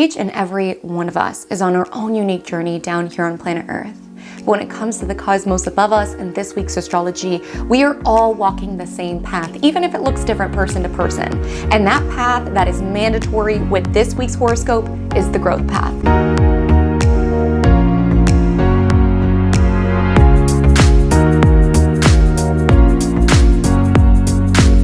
Each and every one of us is on our own unique journey down here on planet Earth. But when it comes to the cosmos above us and this week's astrology, we are all walking the same path, even if it looks different person to person. And that path that is mandatory with this week's horoscope is the growth path.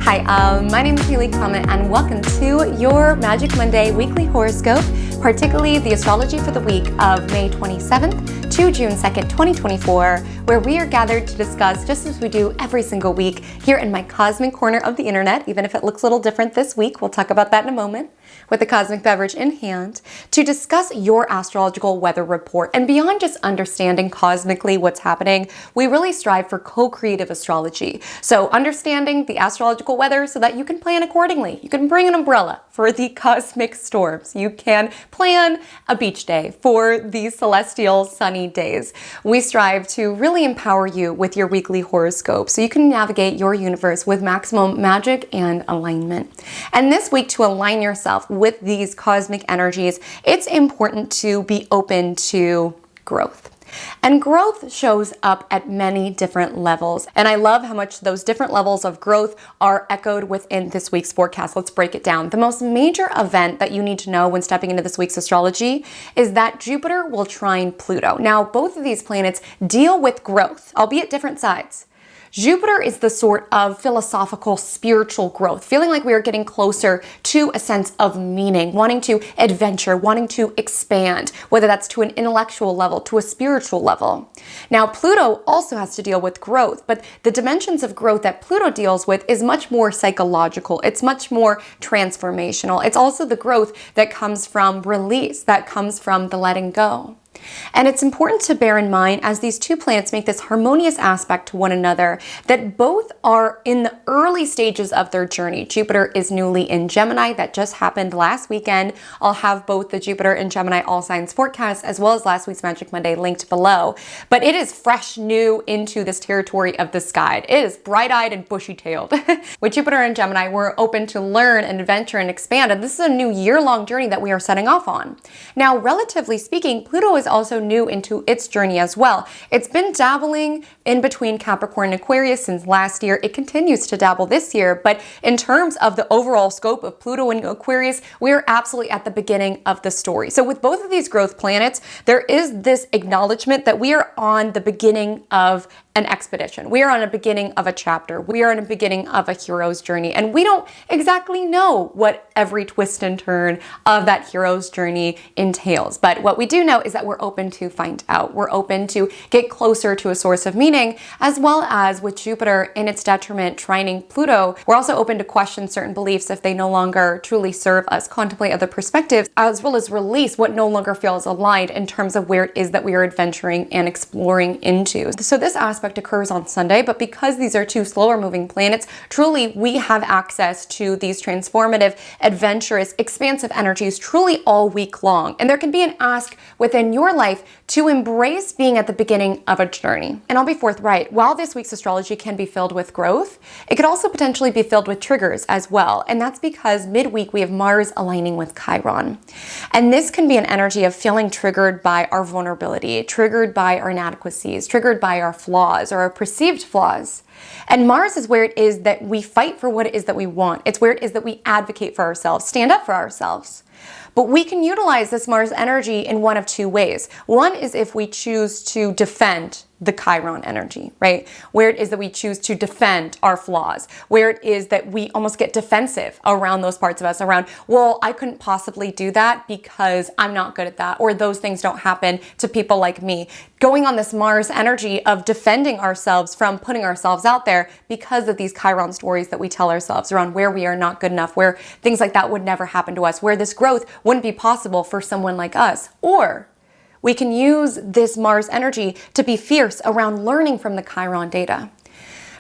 Hi, my name is Comet, and welcome to your Magic Monday weekly horoscope, particularly the astrology for the week of May 27th to June 2nd, 2024, where we are gathered to discuss, just as we do every single week here in my cosmic corner of the internet, even if it looks a little different this week, we'll talk about that in a moment, with a cosmic beverage in hand, to discuss your astrological weather report. And beyond just understanding cosmically what's happening, we really strive for co-creative astrology. So understanding the astrological weather so that you can plan accordingly. You can bring an umbrella for the cosmic storms. You can plan a beach day for the celestial sunny days. We strive to really empower you with your weekly horoscope so you can navigate your universe with maximum magic and alignment. And this week, to align yourself with these cosmic energies, it's important to be open to growth. And growth shows up at many different levels. And I love how much those different levels of growth are echoed within this week's forecast. Let's break it down. The most major event that you need to know when stepping into this week's astrology is that Jupiter will trine Pluto. Now, both of these planets deal with growth, albeit different sides. Jupiter is the sort of philosophical, spiritual growth, feeling like we are getting closer to a sense of meaning, wanting to adventure, wanting to expand, whether that's to an intellectual level, to a spiritual level. Now, Pluto also has to deal with growth, but the dimensions of growth that Pluto deals with is much more psychological. It's much more transformational. It's also the growth that comes from release, that comes from the letting go. And it's important to bear in mind, as these two planets make this harmonious aspect to one another, that both are in the early stages of their journey. Jupiter is newly in Gemini. That just happened last weekend. I'll have both the Jupiter and Gemini all signs forecast as well as last week's Magic Monday linked below. But it is fresh, new into this territory of the sky. It is bright-eyed and bushy-tailed. With Jupiter and Gemini, we're open to learn and adventure and expand. And this is a new year-long journey that we are setting off on. Now, relatively speaking, Pluto is also new into its journey as well. It's been dabbling in between Capricorn and Aquarius since last year. It continues to dabble this year, but in terms of the overall scope of Pluto and Aquarius, we are absolutely at the beginning of the story. So with both of these growth planets, there is this acknowledgement that we are on the beginning of an expedition. We are on a beginning of a chapter. We are on a beginning of a hero's journey, and we don't exactly know what every twist and turn of that hero's journey entails. But what we do know is that we're open to find out. We're open to get closer to a source of meaning, as well as with Jupiter in its detriment trining Pluto, we're also open to question certain beliefs if they no longer truly serve us, contemplate other perspectives, as well as release what no longer feels aligned in terms of where it is that we are adventuring and exploring into. So this aspect occurs on Sunday, but because these are two slower moving planets, truly we have access to these transformative, adventurous, expansive energies truly all week long. And there can be an ask within your life to embrace being at the beginning of a journey. And I'll be forthright, while this week's astrology can be filled with growth, it could also potentially be filled with triggers as well. And that's because midweek we have Mars aligning with Chiron. And this can be an energy of feeling triggered by our vulnerability, triggered by our inadequacies, triggered by our flaws or our perceived flaws. And Mars is where it is that we fight for what it is that we want. It's where it is that we advocate for ourselves, stand up for ourselves. But we can utilize this Mars energy in one of two ways. One is if we choose to defend the Chiron energy, right? Where it is that we choose to defend our flaws, where it is that we almost get defensive around those parts of us, around, well, I couldn't possibly do that because I'm not good at that, or those things don't happen to people like me. Going on this Mars energy of defending ourselves from putting ourselves out there because of these Chiron stories that we tell ourselves around where we are not good enough, where things like that would never happen to us, where this growth wouldn't be possible for someone like us. Or we can use this Mars energy to be fierce around learning from the Chiron data.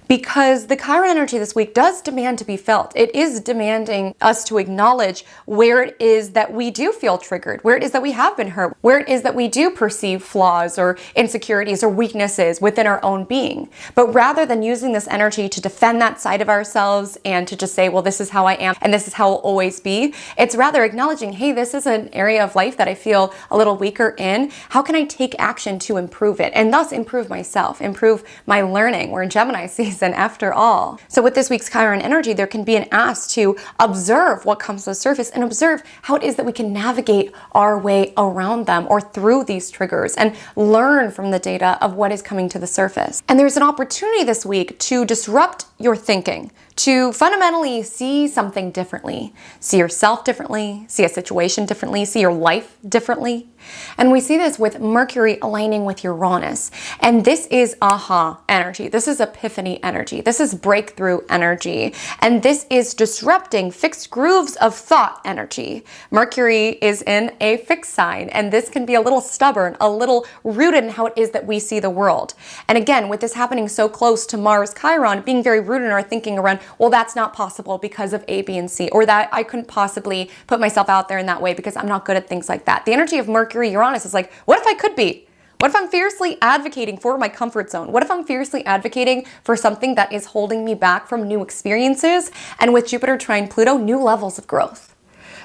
because the Chiron energy this week does demand to be felt. It is demanding us to acknowledge where it is that we do feel triggered, where it is that we have been hurt, where it is that we do perceive flaws or insecurities or weaknesses within our own being. But rather than using this energy to defend that side of ourselves and to just say, well, this is how I am and this is how I'll always be, it's rather acknowledging, hey, this is an area of life that I feel a little weaker in. How can I take action to improve it and thus improve myself, improve my learning? We're in Gemini season after all. So with this week's Chiron energy, there can be an ask to observe what comes to the surface and observe how it is that we can navigate our way around them or through these triggers and learn from the data of what is coming to the surface. And there's an opportunity this week to disrupt your thinking, to fundamentally see something differently, see yourself differently, see a situation differently, see your life differently. And we see this with Mercury aligning with Uranus. And this is aha energy. This is epiphany energy. This is breakthrough energy. And this is disrupting fixed grooves of thought energy. Mercury is in a fixed sign, and this can be a little stubborn, a little rooted in how it is that we see the world. And again, with this happening so close to Mars Chiron, being very rooted in our thinking around, well, that's not possible because of A, B, and C, or that I couldn't possibly put myself out there in that way because I'm not good at things like that. The energy of Mercury Uranus is like, what if I could be? What if I'm fiercely advocating for my comfort zone? What if I'm fiercely advocating for something that is holding me back from new experiences? And with Jupiter trine Pluto, new levels of growth.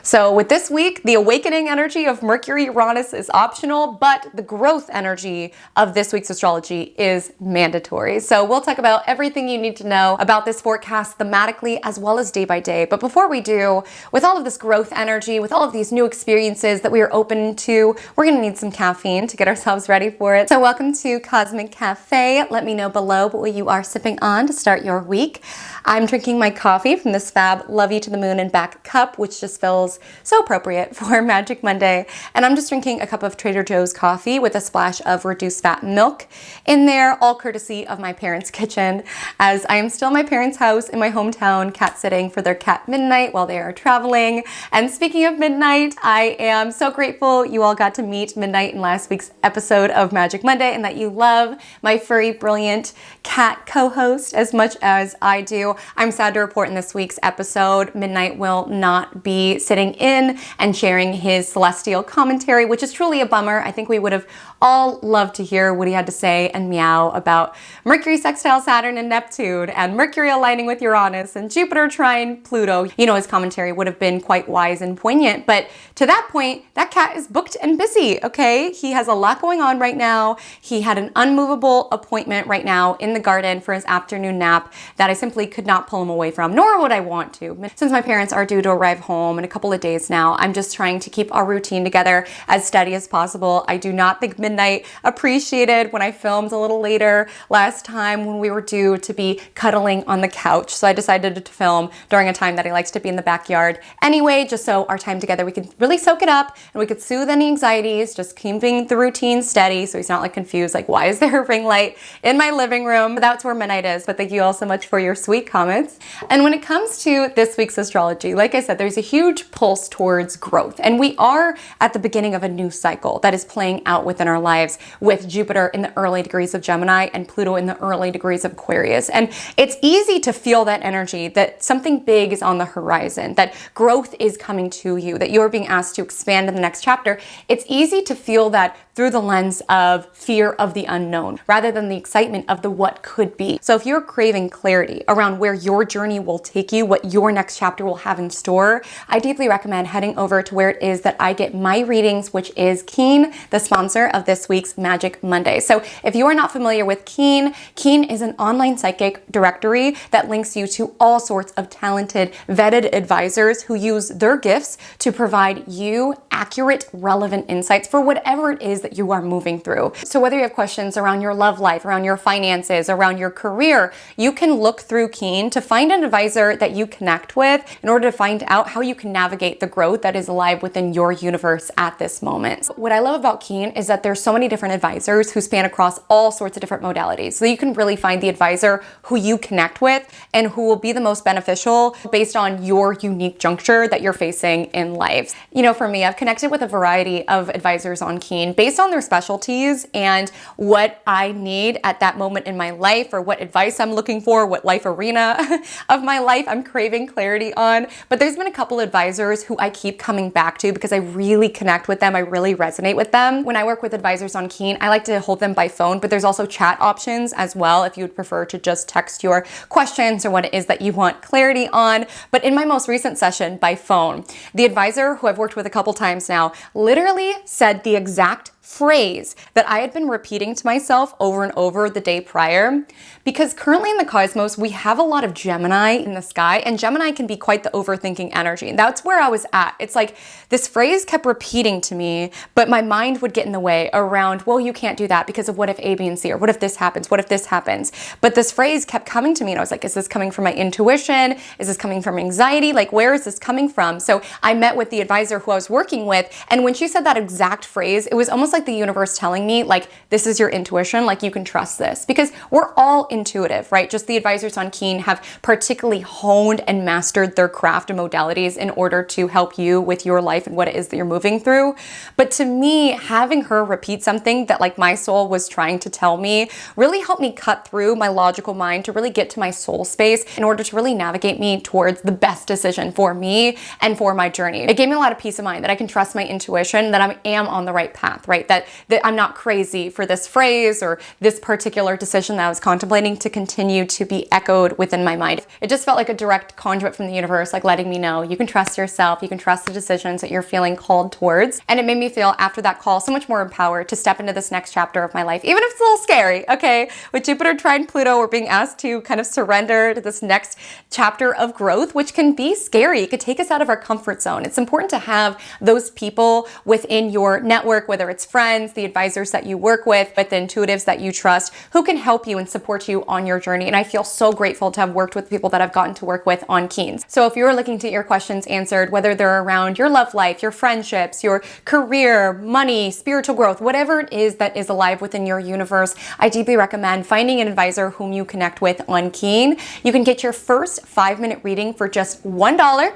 So with this week, the awakening energy of Mercury Uranus is optional, but the growth energy of this week's astrology is mandatory. So we'll talk about everything you need to know about this forecast thematically as well as day by day. But before we do, with all of this growth energy, with all of these new experiences that we are open to, we're gonna need some caffeine to get ourselves ready for it. So welcome to Cosmic Cafe. Let me know below what you are sipping on to start your week. I'm drinking my coffee from this fab Love You to the Moon and Back cup, which just feels so appropriate for Magic Monday. And I'm just drinking a cup of Trader Joe's coffee with a splash of reduced fat milk in there, all courtesy of my parents' kitchen, as I am still in my parents' house in my hometown, cat sitting for their cat Midnight while they are traveling. And speaking of Midnight, I am so grateful you all got to meet Midnight in last week's episode of Magic Monday and that you love my furry, brilliant cat co-host as much as I do. I'm sad to report in this week's episode, Midnight will not be sitting in and sharing his celestial commentary, which is truly a bummer. I think we would have all loved to hear what he had to say and meow about Mercury sextile Saturn and Neptune and Mercury aligning with Uranus and Jupiter trine Pluto. You know, his commentary would have been quite wise and poignant, but to that point, that cat is booked and busy, okay? He has a lot going on right now. He had an unmovable appointment right now in the garden for his afternoon nap that I simply could not pull him away from, nor would I want to. Since my parents are due to arrive home in a couple of days now, I'm just trying to keep our routine together as steady as possible. I do not think Midnight appreciated when I filmed a little later last time when we were due to be cuddling on the couch. So I decided to film during a time that he likes to be in the backyard anyway, just so our time together, we could really soak it up and we could soothe any anxieties, just keeping the routine steady so he's not like confused, like why is there a ring light in my living room? That's where Midnight is, but thank you all so much for your sweet comments. And when it comes to this week's astrology, like I said, there's a huge pulse towards growth. And we are at the beginning of a new cycle that is playing out within our lives with Jupiter in the early degrees of Gemini and Pluto in the early degrees of Aquarius. And it's easy to feel that energy, that something big is on the horizon, that growth is coming to you, that you're being asked to expand in the next chapter. It's easy to feel that through the lens of fear of the unknown rather than the excitement of the what could be. So if you're craving clarity around where your journey will take you, what your next chapter will have in store, I deeply recommend heading over to where it is that I get my readings, which is Keen, the sponsor of this week's Magic Monday. So if you are not familiar with Keen, Keen is an online psychic directory that links you to all sorts of talented, vetted advisors who use their gifts to provide you accurate, relevant insights for whatever it is that you are moving through. So whether you have questions around your love life, around your finances, around your career, you can look through Keen to find an advisor that you connect with in order to find out how you can navigate navigate the growth that is alive within your universe at this moment. What I love about Keen is that there's so many different advisors who span across all sorts of different modalities. So you can really find the advisor who you connect with and who will be the most beneficial based on your unique juncture that you're facing in life. You know, for me, I've connected with a variety of advisors on Keen based on their specialties and what I need at that moment in my life, or what advice I'm looking for, what life arena of my life I'm craving clarity on. But there's been a couple advisors who I keep coming back to because I really connect with them. I really resonate with them. When I work with advisors on Keen, I like to hold them by phone, but there's also chat options as well if you would prefer to just text your questions or what it is that you want clarity on. But in my most recent session by phone, the advisor who I've worked with a couple times now literally said the exact phrase that I had been repeating to myself over and over the day prior. Because currently in the cosmos, we have a lot of Gemini in the sky, and Gemini can be quite the overthinking energy. And that's where I was at. It's like this phrase kept repeating to me, but my mind would get in the way around, well, you can't do that because of what if A, B, and C, or what if this happens? What if this happens? But this phrase kept coming to me, and I was like, is this coming from my intuition? Is this coming from anxiety? Like, where is this coming from? So I met with the advisor who I was working with, and when she said that exact phrase, it was almost like the universe telling me, like, this is your intuition, like, you can trust this. Because we're all intuitive, right? Just the advisors on Keen have particularly honed and mastered their craft and modalities in order to help you with your life and what it is that you're moving through. But to me, having her repeat something that like my soul was trying to tell me really helped me cut through my logical mind to really get to my soul space in order to really navigate me towards the best decision for me and for my journey. It gave me a lot of peace of mind that I can trust my intuition, that I am on the right path, right? That I'm not crazy for this phrase or this particular decision that I was contemplating to continue to be echoed within my mind. It just felt like a direct conduit from the universe, like letting me know you can trust yourself, you can trust the decisions that you're feeling called towards. And it made me feel after that call so much more empowered to step into this next chapter of my life, even if it's a little scary, okay? With Jupiter trine Pluto, we're being asked to kind of surrender to this next chapter of growth, which can be scary. It could take us out of our comfort zone. It's important to have those people within your network, whether it's friends, the advisors that you work with the intuitives that you trust, who can help you and support you on your journey. And I feel so grateful to have worked with people that I've gotten to work with on Keen. So if you're looking to get your questions answered, whether they're around your love life, your friendships, your career, money, spiritual growth, whatever it is that is alive within your universe, I deeply recommend finding an advisor whom you connect with on Keen. You can get your first 5-minute reading for just $1.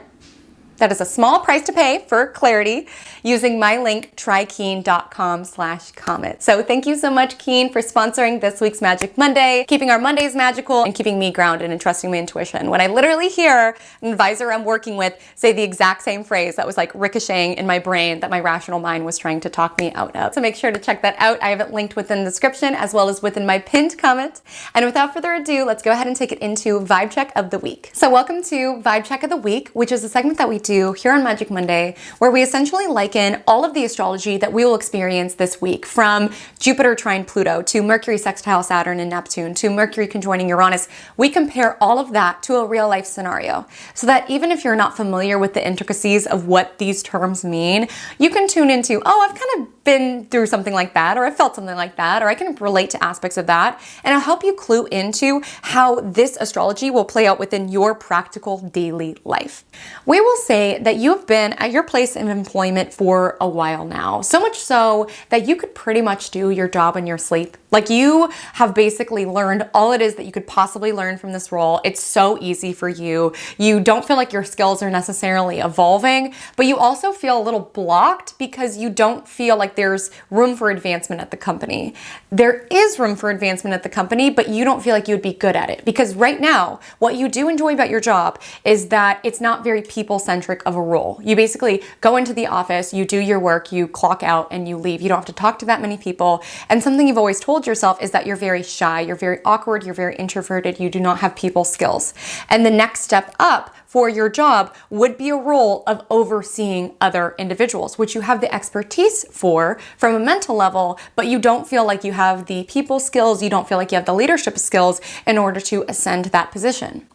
That is a small price to pay for clarity using my link, trykeen.com/comet. So thank you so much, Keen, for sponsoring this week's Magic Monday, keeping our Mondays magical and keeping me grounded and trusting my intuition. When I literally hear an advisor I'm working with say the exact same phrase, that was like ricocheting in my brain that my rational mind was trying to talk me out of. So make sure to check that out. I have it linked within the description as well as within my pinned comment. And without further ado, let's go ahead and take it into Vibe Check of the Week. So welcome to Vibe Check of the Week, which is a segment that we do here on Magic Monday, where we essentially liken all of the astrology that we will experience this week, from Jupiter trine Pluto to Mercury sextile Saturn and Neptune to Mercury conjoining Uranus. We compare all of that to a real life scenario, so that even if you're not familiar with the intricacies of what these terms mean, you can tune into, oh, I've kind of been through something like that, or I felt something like that, or I can relate to aspects of that, and it'll help you clue into how this astrology will play out within your practical daily life. We will say that you have been at your place of employment for a while now, so much so that you could pretty much do your job in your sleep. Like, you have basically learned all it is that you could possibly learn from this role. It's so easy for you. You don't feel like your skills are necessarily evolving, but you also feel a little blocked because you don't feel like there's room for advancement at the company. There is room for advancement at the company, but you don't feel like you would be good at it, because right now, what you do enjoy about your job is that it's not very people-centric of a role. You basically go into the office, you do your work, you clock out, and you leave. You don't have to talk to that many people. And something you've always told yourself is that you're very shy, you're very awkward, you're very introverted, you do not have people skills. And the next step up for your job would be a role of overseeing other individuals, which you have the expertise for from a mental level, but you don't feel like you have the people skills, you don't feel like you have the leadership skills in order to ascend that position.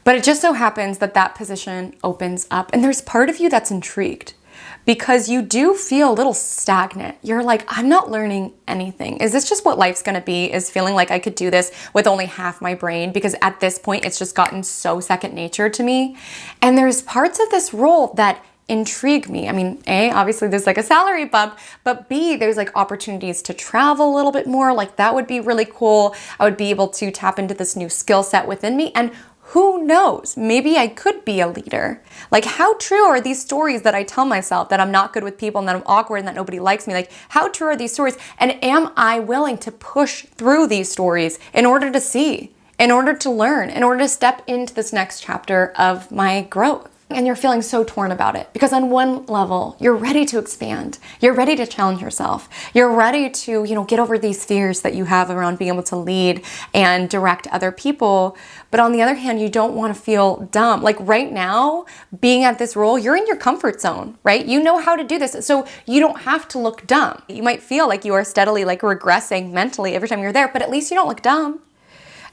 But it just so happens that that position opens up, and there's part of you that's intrigued. because you do feel a little stagnant. You're like, I'm not learning anything. Is this just what life's gonna be? Is feeling like I could do this with only half my brain, because at this point it's just gotten so second nature to me. And there's parts of this role that intrigue me. I mean, A, obviously there's like a salary bump, but B, there's like opportunities to travel a little bit more. Like that would be really cool. I would be able to tap into this new skill set within me, and who knows, maybe I could be a leader. Like, how true are these stories that I tell myself that I'm not good with people and that I'm awkward and that nobody likes me? Like, how true are these stories? And am I willing to push through these stories in order to see, in order to learn, in order to step into this next chapter of my growth? And you're feeling so torn about it because on one level, you're ready to expand. You're ready to challenge yourself. You're ready to, get over these fears that you have around being able to lead and direct other people. But on the other hand, you don't want to feel dumb. Like right now, being at this role, you're in your comfort zone, right? You know how to do this. So you don't have to look dumb. You might feel like you are steadily like regressing mentally every time you're there, but at least you don't look dumb.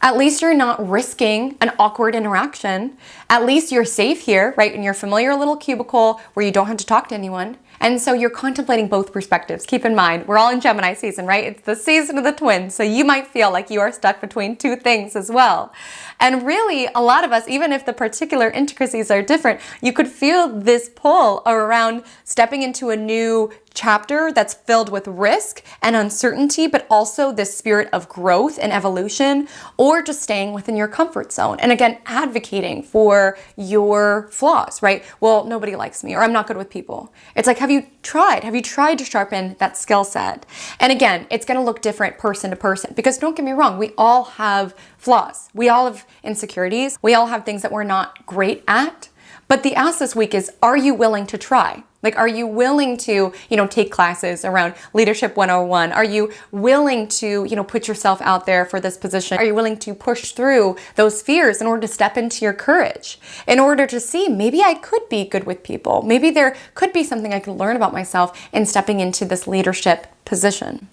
At least you're not risking an awkward interaction. At least you're safe here, right? In your familiar little cubicle where you don't have to talk to anyone. And so you're contemplating both perspectives. Keep in mind, we're all in Gemini season, right? It's the season of the twins. So you might feel like you are stuck between two things as well. And really, a lot of us, even if the particular intricacies are different, you could feel this pull around stepping into a new chapter that's filled with risk and uncertainty, but also this spirit of growth and evolution, or just staying within your comfort zone. And again, advocating for your flaws, right? Well, nobody likes me, or I'm not good with people. It's like, have you tried? Have you tried to sharpen that skill set? And again, it's going to look different person to person, because don't get me wrong, we all have flaws. We all have insecurities. We all have things that we're not great at. But the ask this week is, are you willing to try? Like, are you willing to, take classes around Leadership 101? Are you willing to, put yourself out there for this position? Are you willing to push through those fears in order to step into your courage? In order to see, maybe I could be good with people. Maybe there could be something I could learn about myself in stepping into this leadership position.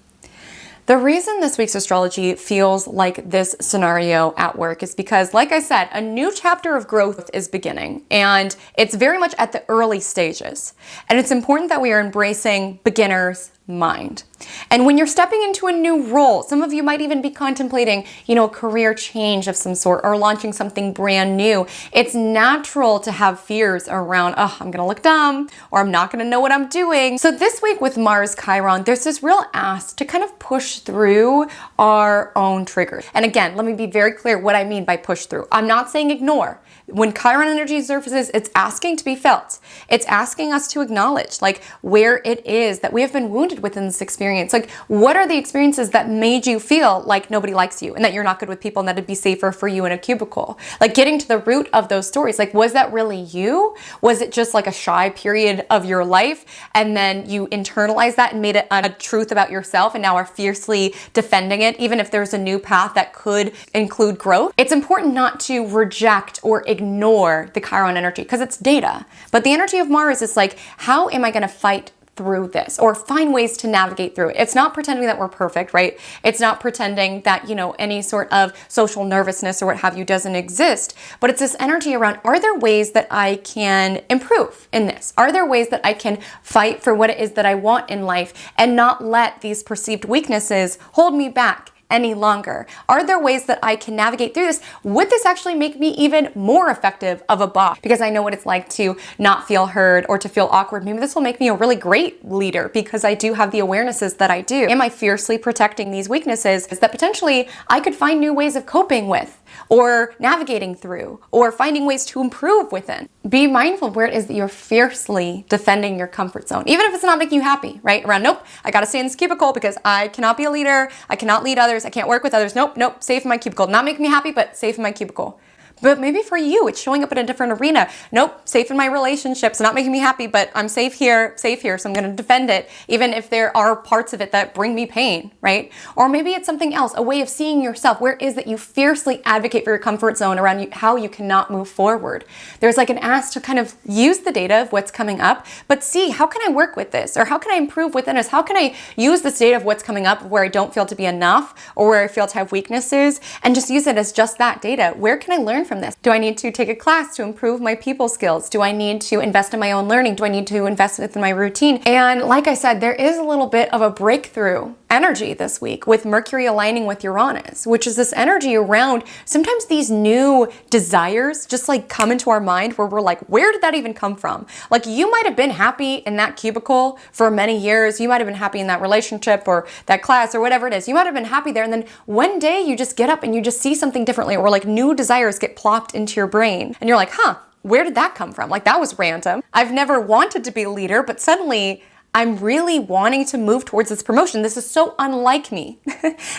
The reason this week's astrology feels like this scenario at work is because, like I said, a new chapter of growth is beginning, and it's very much at the early stages. And it's important that we are embracing beginner's mind. And when you're stepping into a new role, some of you might even be contemplating, a career change of some sort or launching something brand new. It's natural to have fears around, I'm going to look dumb, or I'm not going to know what I'm doing. So this week with Mars Chiron, there's this real ask to kind of push through our own triggers. And again, let me be very clear what I mean by push through. I'm not saying ignore. When Chiron energy surfaces, it's asking to be felt. It's asking us to acknowledge like where it is that we have been wounded within this experience. Like, what are the experiences that made you feel like nobody likes you and that you're not good with people and that it'd be safer for you in a cubicle? Like, getting to the root of those stories. Like, was that really you? Was it just like a shy period of your life and then you internalized that and made it a truth about yourself and now are fiercely defending it, even if there's a new path that could include growth? It's important not to reject or ignore the Chiron energy because it's data. But the energy of Mars is like, how am I going to fight through this or find ways to navigate through it? It's not pretending that we're perfect, right? It's not pretending that, any sort of social nervousness or what have you doesn't exist, but it's this energy around, are there ways that I can improve in this? Are there ways that I can fight for what it is that I want in life and not let these perceived weaknesses hold me back any longer? Are there ways that I can navigate through this? Would this actually make me even more effective of a boss? Because I know what it's like to not feel heard or to feel awkward. Maybe this will make me a really great leader because I do have the awarenesses that I do. Am I fiercely protecting these weaknesses that potentially I could find new ways of coping with or navigating through or finding ways to improve within? Be mindful of where it is that you're fiercely defending your comfort zone, even if it's not making you happy, right? Around, nope, I gotta stay in this cubicle because I cannot be a leader, I cannot lead others, I can't work with others, nope, safe in my cubicle. Not making me happy, but safe in my cubicle. But maybe for you, it's showing up in a different arena. Nope, safe in my relationships, not making me happy, but I'm safe here, so I'm gonna defend it, even if there are parts of it that bring me pain, right? Or maybe it's something else, a way of seeing yourself. Where is that you fiercely advocate for your comfort zone around how you cannot move forward? There's like an ask to kind of use the data of what's coming up, but see, how can I work with this? Or how can I improve within us? How can I use this data of what's coming up where I don't feel to be enough or where I feel to have weaknesses and just use it as just that data? Where can I learn from this? Do I need to take a class to improve my people skills? Do I need to invest in my own learning? Do I need to invest in my routine? And like I said, there is a little bit of a breakthrough energy this week with Mercury aligning with Uranus, which is this energy around sometimes these new desires just like come into our mind where we're like, where did that even come from? Like, you might have been happy in that cubicle for many years. You might have been happy in that relationship or that class or whatever it is. You might have been happy there. And then one day you just get up and you just see something differently, or like new desires get plopped into your brain. And you're like, huh, where did that come from? Like, that was random. I've never wanted to be a leader, but suddenly I'm really wanting to move towards this promotion. This is so unlike me.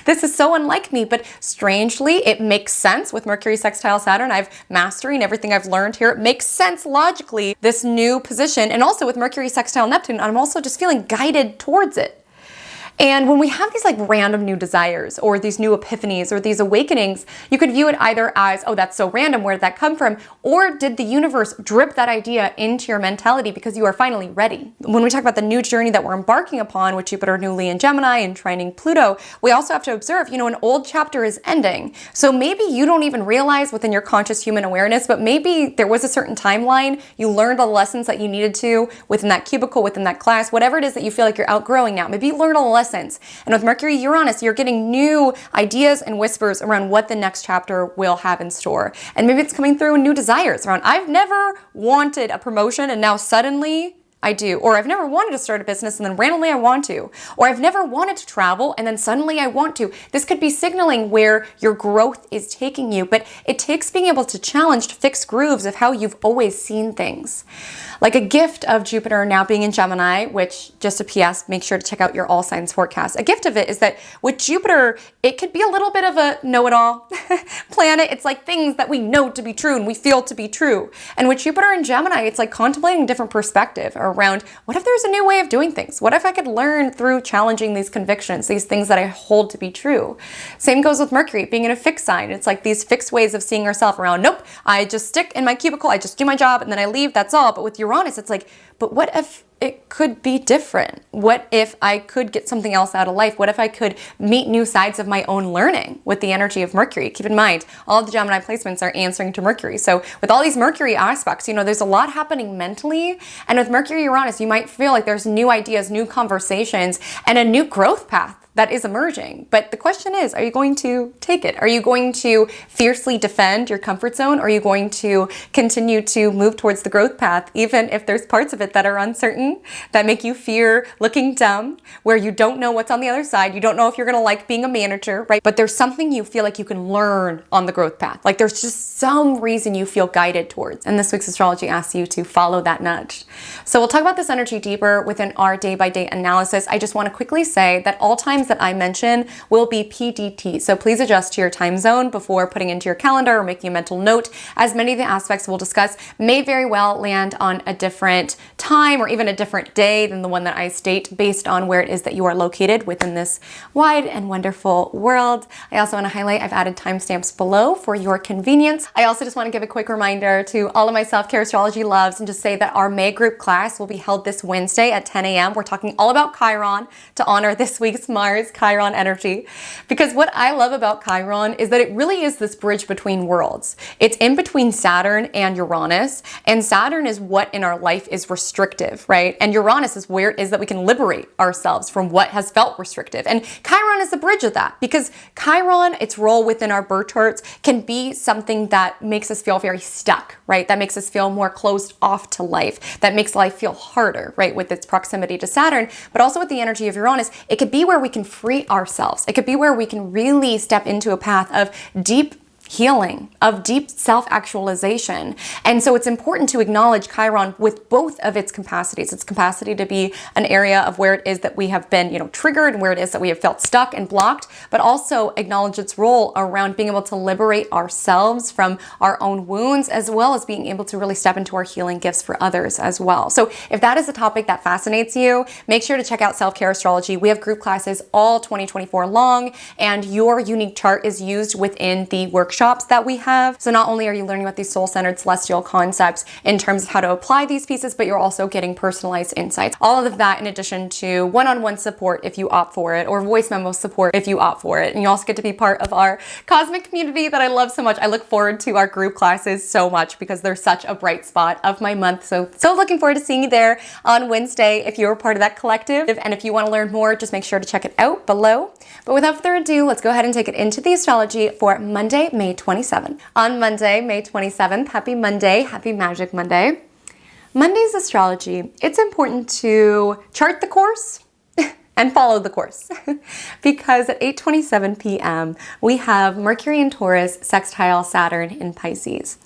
This is so unlike me, but strangely, it makes sense with Mercury sextile Saturn. I've mastery and everything I've learned here. It makes sense logically, this new position. And also with Mercury sextile Neptune, I'm also just feeling guided towards it. And when we have these like random new desires or these new epiphanies or these awakenings, you could view it either as, oh, that's so random, where did that come from? Or did the universe drip that idea into your mentality because you are finally ready? When we talk about the new journey that we're embarking upon with Jupiter newly in Gemini and trine Pluto, we also have to observe, an old chapter is ending. So maybe you don't even realize within your conscious human awareness, but maybe there was a certain timeline. You learned the lessons that you needed to within that cubicle, within that class, whatever it is that you feel like you're outgrowing now. Maybe you learned all the lessons. And with Mercury Uranus, you're getting new ideas and whispers around what the next chapter will have in store. And maybe it's coming through new desires around, I've never wanted a promotion and now suddenly I do. Or I've never wanted to start a business and then randomly I want to. Or I've never wanted to travel and then suddenly I want to. This could be signaling where your growth is taking you, but it takes being able to challenge fixed grooves of how you've always seen things. Like a gift of Jupiter now being in Gemini, which, just a PS, make sure to check out your all signs forecast. A gift of it is that with Jupiter, it could be a little bit of a know-it-all planet. It's like things that we know to be true and we feel to be true. And with Jupiter in Gemini, it's like contemplating a different perspective around, what if there's a new way of doing things? What if I could learn through challenging these convictions, these things that I hold to be true? Same goes with Mercury being in a fixed sign. It's like these fixed ways of seeing ourselves around, nope, I just stick in my cubicle, I just do my job and then I leave, that's all. But with Uranus, it's like, but what if it could be different? What if I could get something else out of life? What if I could meet new sides of my own learning with the energy of Mercury? Keep in mind, all of the Gemini placements are answering to Mercury. So with all these Mercury aspects, there's a lot happening mentally. And with Mercury Uranus, you might feel like there's new ideas, new conversations, and a new growth path that is emerging. But the question is, are you going to take it? Are you going to fiercely defend your comfort zone? Or are you going to continue to move towards the growth path, even if there's parts of it that are uncertain, that make you fear looking dumb, where you don't know what's on the other side? You don't know if you're gonna like being a manager, right? But there's something you feel like you can learn on the growth path. Like there's just some reason you feel guided towards. And this week's astrology asks you to follow that nudge. So we'll talk about this energy deeper within our day-by-day analysis. I just wanna quickly say that all times that I mention will be PDT. So please adjust to your time zone before putting into your calendar or making a mental note, as many of the aspects we'll discuss may very well land on a different time or even a different day than the one that I state based on where it is that you are located within this wide and wonderful world. I also want to highlight I've added timestamps below for your convenience. I also just want to give a quick reminder to all of my self-care astrology loves and just say that our May group class will be held this Wednesday at 10 a.m. We're talking all about Chiron to honor this week's Mars Chiron energy. Because what I love about Chiron is that it really is this bridge between worlds. It's in between Saturn and Uranus, and Saturn is what in our life is restrictive, right? And Uranus is where it is that we can liberate ourselves from what has felt restrictive. And Chiron is the bridge of that, because Chiron, its role within our birth charts, can be something that makes us feel very stuck, right? That makes us feel more closed off to life, that makes life feel harder, right? With its proximity to Saturn, but also with the energy of Uranus, it could be where we can free ourselves. It could be where we can really step into a path of deep healing, of deep self-actualization. And so it's important to acknowledge Chiron with both of its capacities. Its capacity to be an area of where it is that we have been, triggered, and where it is that we have felt stuck and blocked, but also acknowledge its role around being able to liberate ourselves from our own wounds, as well as being able to really step into our healing gifts for others as well. So if that is a topic that fascinates you, make sure to check out Self-Care Astrology. We have group classes all 2024 long, and your unique chart is used within the workshop workshops that we have. So not only are you learning about these soul-centered celestial concepts in terms of how to apply these pieces, but you're also getting personalized insights. All of that in addition to one-on-one support if you opt for it, or voice memo support if you opt for it. And you also get to be part of our cosmic community that I love so much. I look forward to our group classes so much because they're such a bright spot of my month. So looking forward to seeing you there on Wednesday if you're part of that collective. And if you want to learn more, just make sure to check it out below. But without further ado, let's go ahead and take it into the astrology for Monday, May 27th. On Monday, May 27th, happy Monday, happy Magic Monday. Monday's astrology, it's important to chart the course and follow the course because at 8:27 p.m. we have Mercury in Taurus sextile Saturn in Pisces.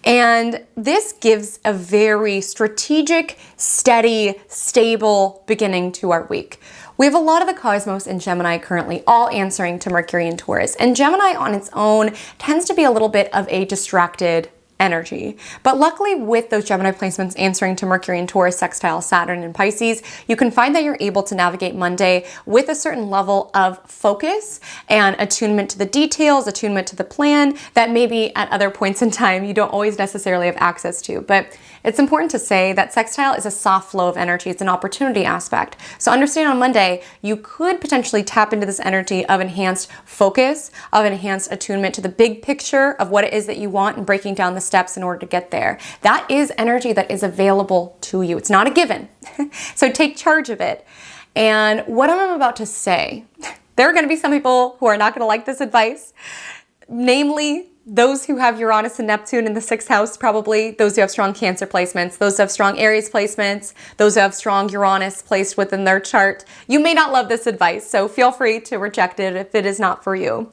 And this gives a very strategic, steady, stable beginning to our week. We have a lot of the cosmos in Gemini currently, all answering to Mercury in Taurus. And Gemini on its own tends to be a little bit of a distracted energy. But luckily with those Gemini placements answering to Mercury in Taurus, sextile Saturn in Pisces, you can find that you're able to navigate Monday with a certain level of focus and attunement to the details, attunement to the plan that maybe at other points in time you don't always necessarily have access to. But it's important to say that sextile is a soft flow of energy. It's an opportunity aspect. So understand on Monday, you could potentially tap into this energy of enhanced focus, of enhanced attunement to the big picture of what it is that you want and breaking down the steps in order to get there. That is energy that is available to you. It's not a given. So take charge of it. And what I'm about to say, there are going to be some people who are not going to like this advice, namely those who have Uranus and Neptune in the 6th house, probably those who have strong Cancer placements, those who have strong Aries placements, those who have strong Uranus placed within their chart. You may not love this advice, so feel free to reject it if it is not for you.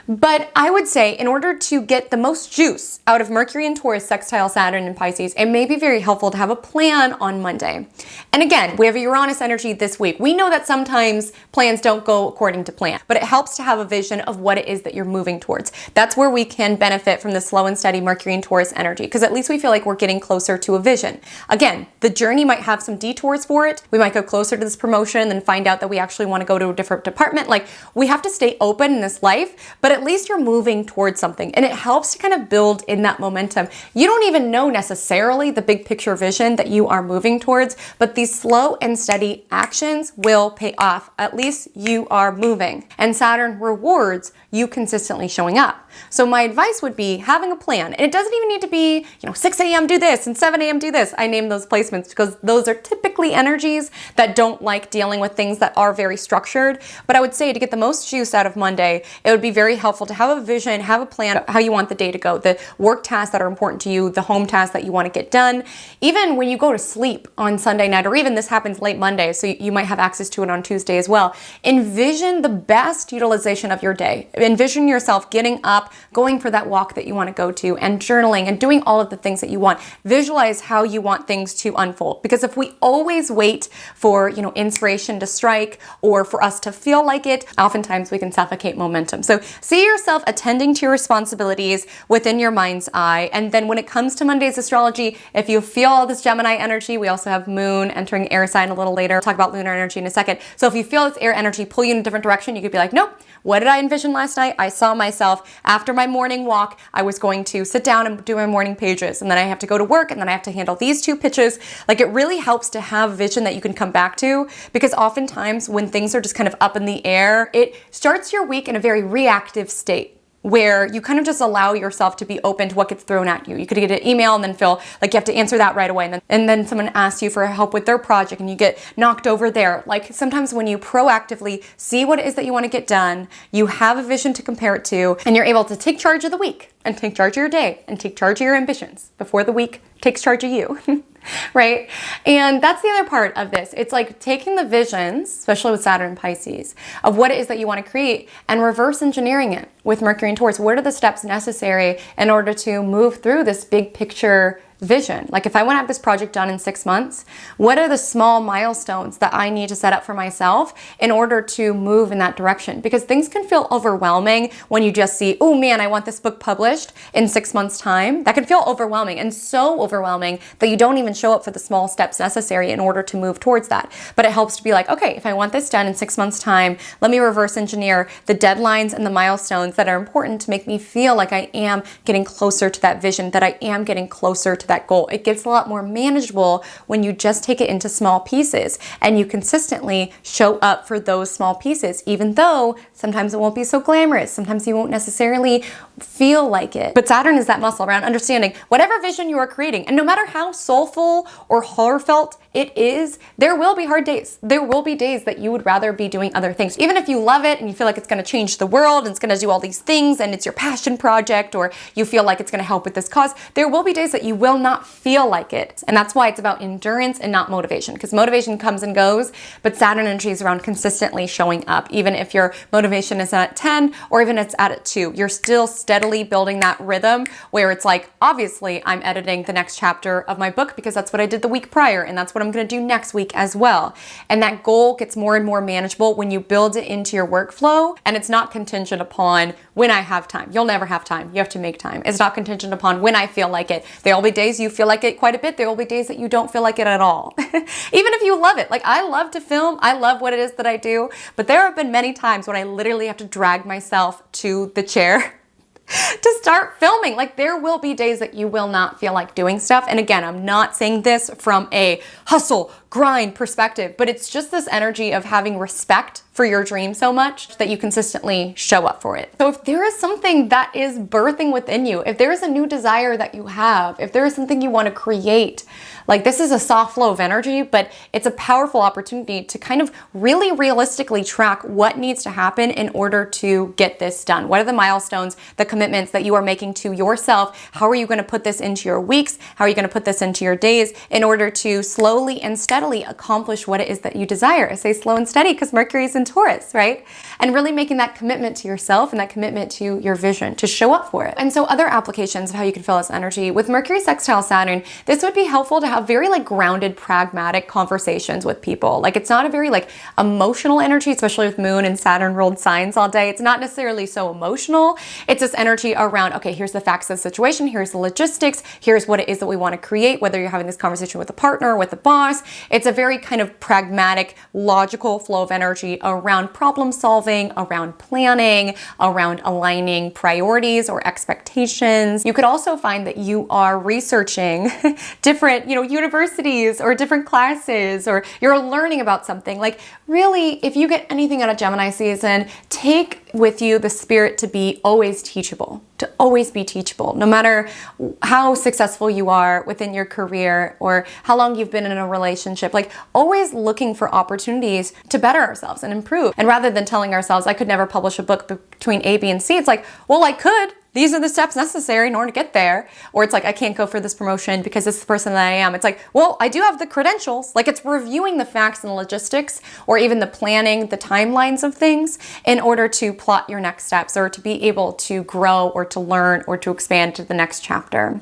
But I would say in order to get the most juice out of Mercury in Taurus, sextile Saturn in Pisces, it may be very helpful to have a plan on Monday. And again, we have a Uranus energy this week. We know that sometimes plans don't go according to plan, but it helps to have a vision of what it is that you're moving towards. That's where we can benefit from the slow and steady Mercury in Taurus energy, because at least we feel like we're getting closer to a vision. Again, the journey might have some detours for it. We might go closer to this promotion and then find out that we actually want to go to a different department. Like, we have to stay open in this life, but at least you're moving towards something, and it helps to kind of build in that momentum. You don't even know necessarily the big picture vision that you are moving towards, but these slow and steady actions will pay off. At least you are moving, and Saturn rewards you consistently showing up. So my advice would be having a plan, and it doesn't even need to be, 6 a.m. do this and 7 a.m. do this. I name those placements because those are typically energies that don't like dealing with things that are very structured. But I would say to get the most juice out of Monday, it would be very helpful to have a vision, have a plan of how you want the day to go, the work tasks that are important to you, the home tasks that you want to get done. Even when you go to sleep on Sunday night, or even this happens late Monday, so you might have access to it on Tuesday as well. Envision the best utilization of your day. Envision yourself getting up, going for that walk that you want to go to, and journaling and doing all of the things that you want. Visualize how you want things to unfold. Because if we always wait for, inspiration to strike or for us to feel like it, oftentimes we can suffocate momentum. So see yourself attending to your responsibilities within your mind's eye. And then when it comes to Monday's astrology, if you feel all this Gemini energy, we also have Moon entering air sign a little later. We'll talk about lunar energy in a second. So if you feel this air energy pull you in a different direction, you could be like, nope, what did I envision last night? I saw myself after my morning walk, I was going to sit down and do my morning pages, and then I have to go to work, and then I have to handle these 2 pitches. Like, it really helps to have a vision that you can come back to, because oftentimes when things are just kind of up in the air, it starts your week in a very reactive state, where you kind of just allow yourself to be open to what gets thrown at you. You could get an email and then feel like you have to answer that right away. And then someone asks you for help with their project and you get knocked over there. Like, sometimes when you proactively see what it is that you want to get done, you have a vision to compare it to, and you're able to take charge of the week and take charge of your day and take charge of your ambitions before the week takes charge of you. Right? And that's the other part of this. It's like taking the visions, especially with Saturn and Pisces, of what it is that you want to create and reverse engineering it with Mercury and Taurus. What are the steps necessary in order to move through this big picture vision. Like if I want to have this project done in 6 months, what are the small milestones that I need to set up for myself in order to move in that direction? Because things can feel overwhelming when you just see, oh man, I want this book published in 6 months time. That can feel overwhelming, and so overwhelming that you don't even show up for the small steps necessary in order to move towards that. But it helps to be like, okay, if I want this done in 6 months time, let me reverse engineer the deadlines and the milestones that are important to make me feel like I am getting closer to that vision, that I am getting closer to that goal. It gets a lot more manageable when you just take it into small pieces and you consistently show up for those small pieces, even though sometimes it won't be so glamorous. Sometimes you won't necessarily feel like it. But Saturn is that muscle around understanding whatever vision you are creating. And no matter how soulful or heartfelt it is, there will be hard days. There will be days that you would rather be doing other things. Even if you love it and you feel like it's going to change the world and it's going to do all these things and it's your passion project, or you feel like it's going to help with this cause, there will be days that you will not feel like it. And that's why it's about endurance and not motivation, because motivation comes and goes, but Saturn energy is around consistently showing up. Even if your motivation is at 10 or even it's at 2, you're still steadily building that rhythm where it's like, obviously I'm editing the next chapter of my book because that's what I did the week prior, and that's what I'm going to do next week as well. And that goal gets more and more manageable when you build it into your workflow, and it's not contingent upon when I have time. You'll never have time. You have to make time. It's not contingent upon when I feel like it. There will be days you feel like it quite a bit. There will be days that you don't feel like it at all. Even if you love it. Like I love to film. I love what it is that I do, but there have been many times when I literally have to drag myself to the chair to start filming. Like there will be days that you will not feel like doing stuff. And again, I'm not saying this from a hustle, grind perspective, but it's just this energy of having respect for your dream so much that you consistently show up for it. So if there is something that is birthing within you, if there is a new desire that you have, if there is something you want to create, like this is a soft flow of energy, but it's a powerful opportunity to kind of really realistically track what needs to happen in order to get this done. What are the milestones, the commitments that you are making to yourself? How are you going to put this into your weeks? How are you going to put this into your days in order to slowly and steadily accomplish what it is that you desire? I say slow and steady because Mercury is in Taurus, right? And really making that commitment to yourself and that commitment to your vision to show up for it. And so other applications of how you can feel this energy with Mercury sextile Saturn, this would be helpful to have very like grounded, pragmatic conversations with people. Like it's not a very like emotional energy, especially with Moon and Saturn ruled signs all day. It's not necessarily so emotional. It's this energy around, okay, here's the facts of the situation, here's the logistics, here's what it is that we want to create, whether you're having this conversation with a partner, with a boss. It's a very kind of pragmatic, logical flow of energy around problem solving, around planning, around aligning priorities or expectations. You could also find that you are researching different, universities or different classes, or you're learning about something. Like really, if you get anything out of Gemini season, take with you the spirit to be always teachable, to always be teachable, no matter how successful you are within your career or how long you've been in a relationship, like always looking for opportunities to better ourselves and improve. And rather than telling ourselves, I could never publish a book between A, B, and C, it's like, well, I could. These are the steps necessary in order to get there. Or it's like, I can't go for this promotion because this is the person that I am. It's like, well, I do have the credentials. Like it's reviewing the facts and the logistics, or even the planning, the timelines of things in order to plot your next steps or to be able to grow or to learn or to expand to the next chapter.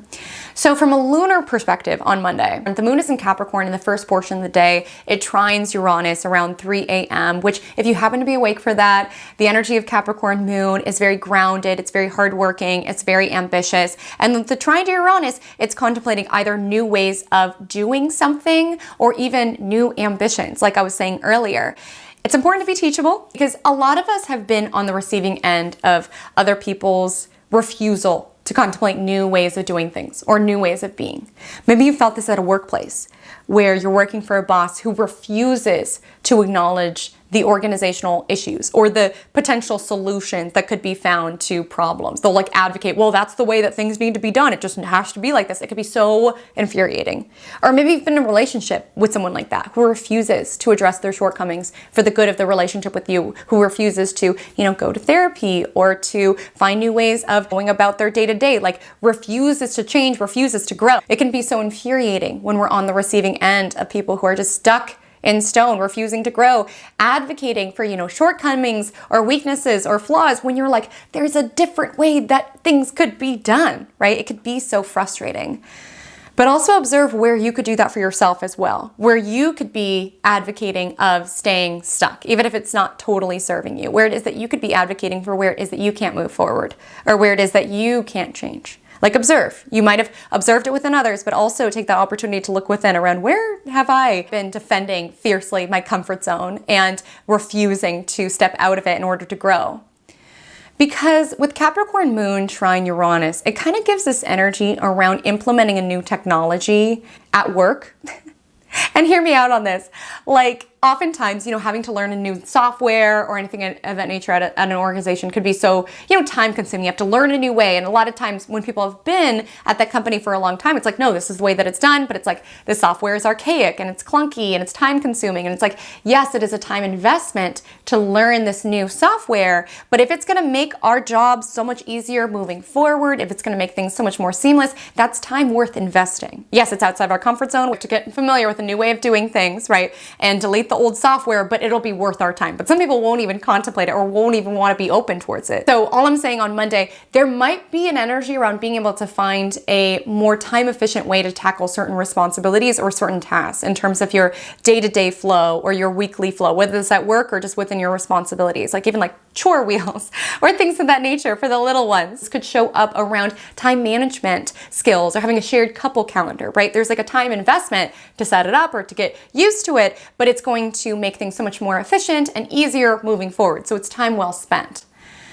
So from a lunar perspective on Monday, the moon is in Capricorn in the first portion of the day. It trines Uranus around 3 a.m., which if you happen to be awake for that, the energy of Capricorn moon is very grounded. It's very hardworking. It's very ambitious. And the trine to Uranus, it's contemplating either new ways of doing something or even new ambitions, like I was saying earlier. It's important to be teachable because a lot of us have been on the receiving end of other people's refusal to contemplate new ways of doing things or new ways of being. Maybe you felt this at a workplace where you're working for a boss who refuses to acknowledge the organizational issues or the potential solutions that could be found to problems. They'll like advocate, well, that's the way that things need to be done. It just has to be like this. It could be so infuriating. Or maybe you've been in a relationship with someone like that who refuses to address their shortcomings for the good of the relationship with you, who refuses to, go to therapy or to find new ways of going about their day-to-day, like refuses to change, refuses to grow. It can be so infuriating when we're on the receiving end of people who are just stuck in stone, refusing to grow, advocating for, shortcomings or weaknesses or flaws when you're like, there's a different way that things could be done, right? It could be so frustrating. But also observe where you could do that for yourself as well, where you could be advocating of staying stuck, even if it's not totally serving you, where it is that you could be advocating for where it is that you can't move forward, or where it is that you can't change. Like observe. You might have observed it within others, but also take that opportunity to look within around where have I been defending fiercely my comfort zone and refusing to step out of it in order to grow. Because with Capricorn Moon trine Uranus, it kind of gives this energy around implementing a new technology at work. And hear me out on this. Like oftentimes, having to learn a new software or anything of that nature at an organization could be so, time consuming. You have to learn a new way. And a lot of times when people have been at that company for a long time, it's like, no, this is the way that it's done. But it's like, the software is archaic and it's clunky and it's time consuming. And it's like, yes, it is a time investment to learn this new software. But if it's going to make our jobs so much easier moving forward, if it's going to make things so much more seamless, that's time worth investing. Yes, it's outside of our comfort zone. We have to get familiar with a new way of doing things, right? And delete the old software, but it'll be worth our time. But some people won't even contemplate it or won't even want to be open towards it. So all I'm saying on Monday, there might be an energy around being able to find a more time efficient way to tackle certain responsibilities or certain tasks in terms of your day-to-day flow or your weekly flow, whether it's at work or just within your responsibilities, like even like chore wheels or things of that nature for the little ones. This could show up around time management skills or having a shared couple calendar, right? There's like a time investment to set it up or to get used to it, but it's going to make things so much more efficient and easier moving forward. So it's time well spent.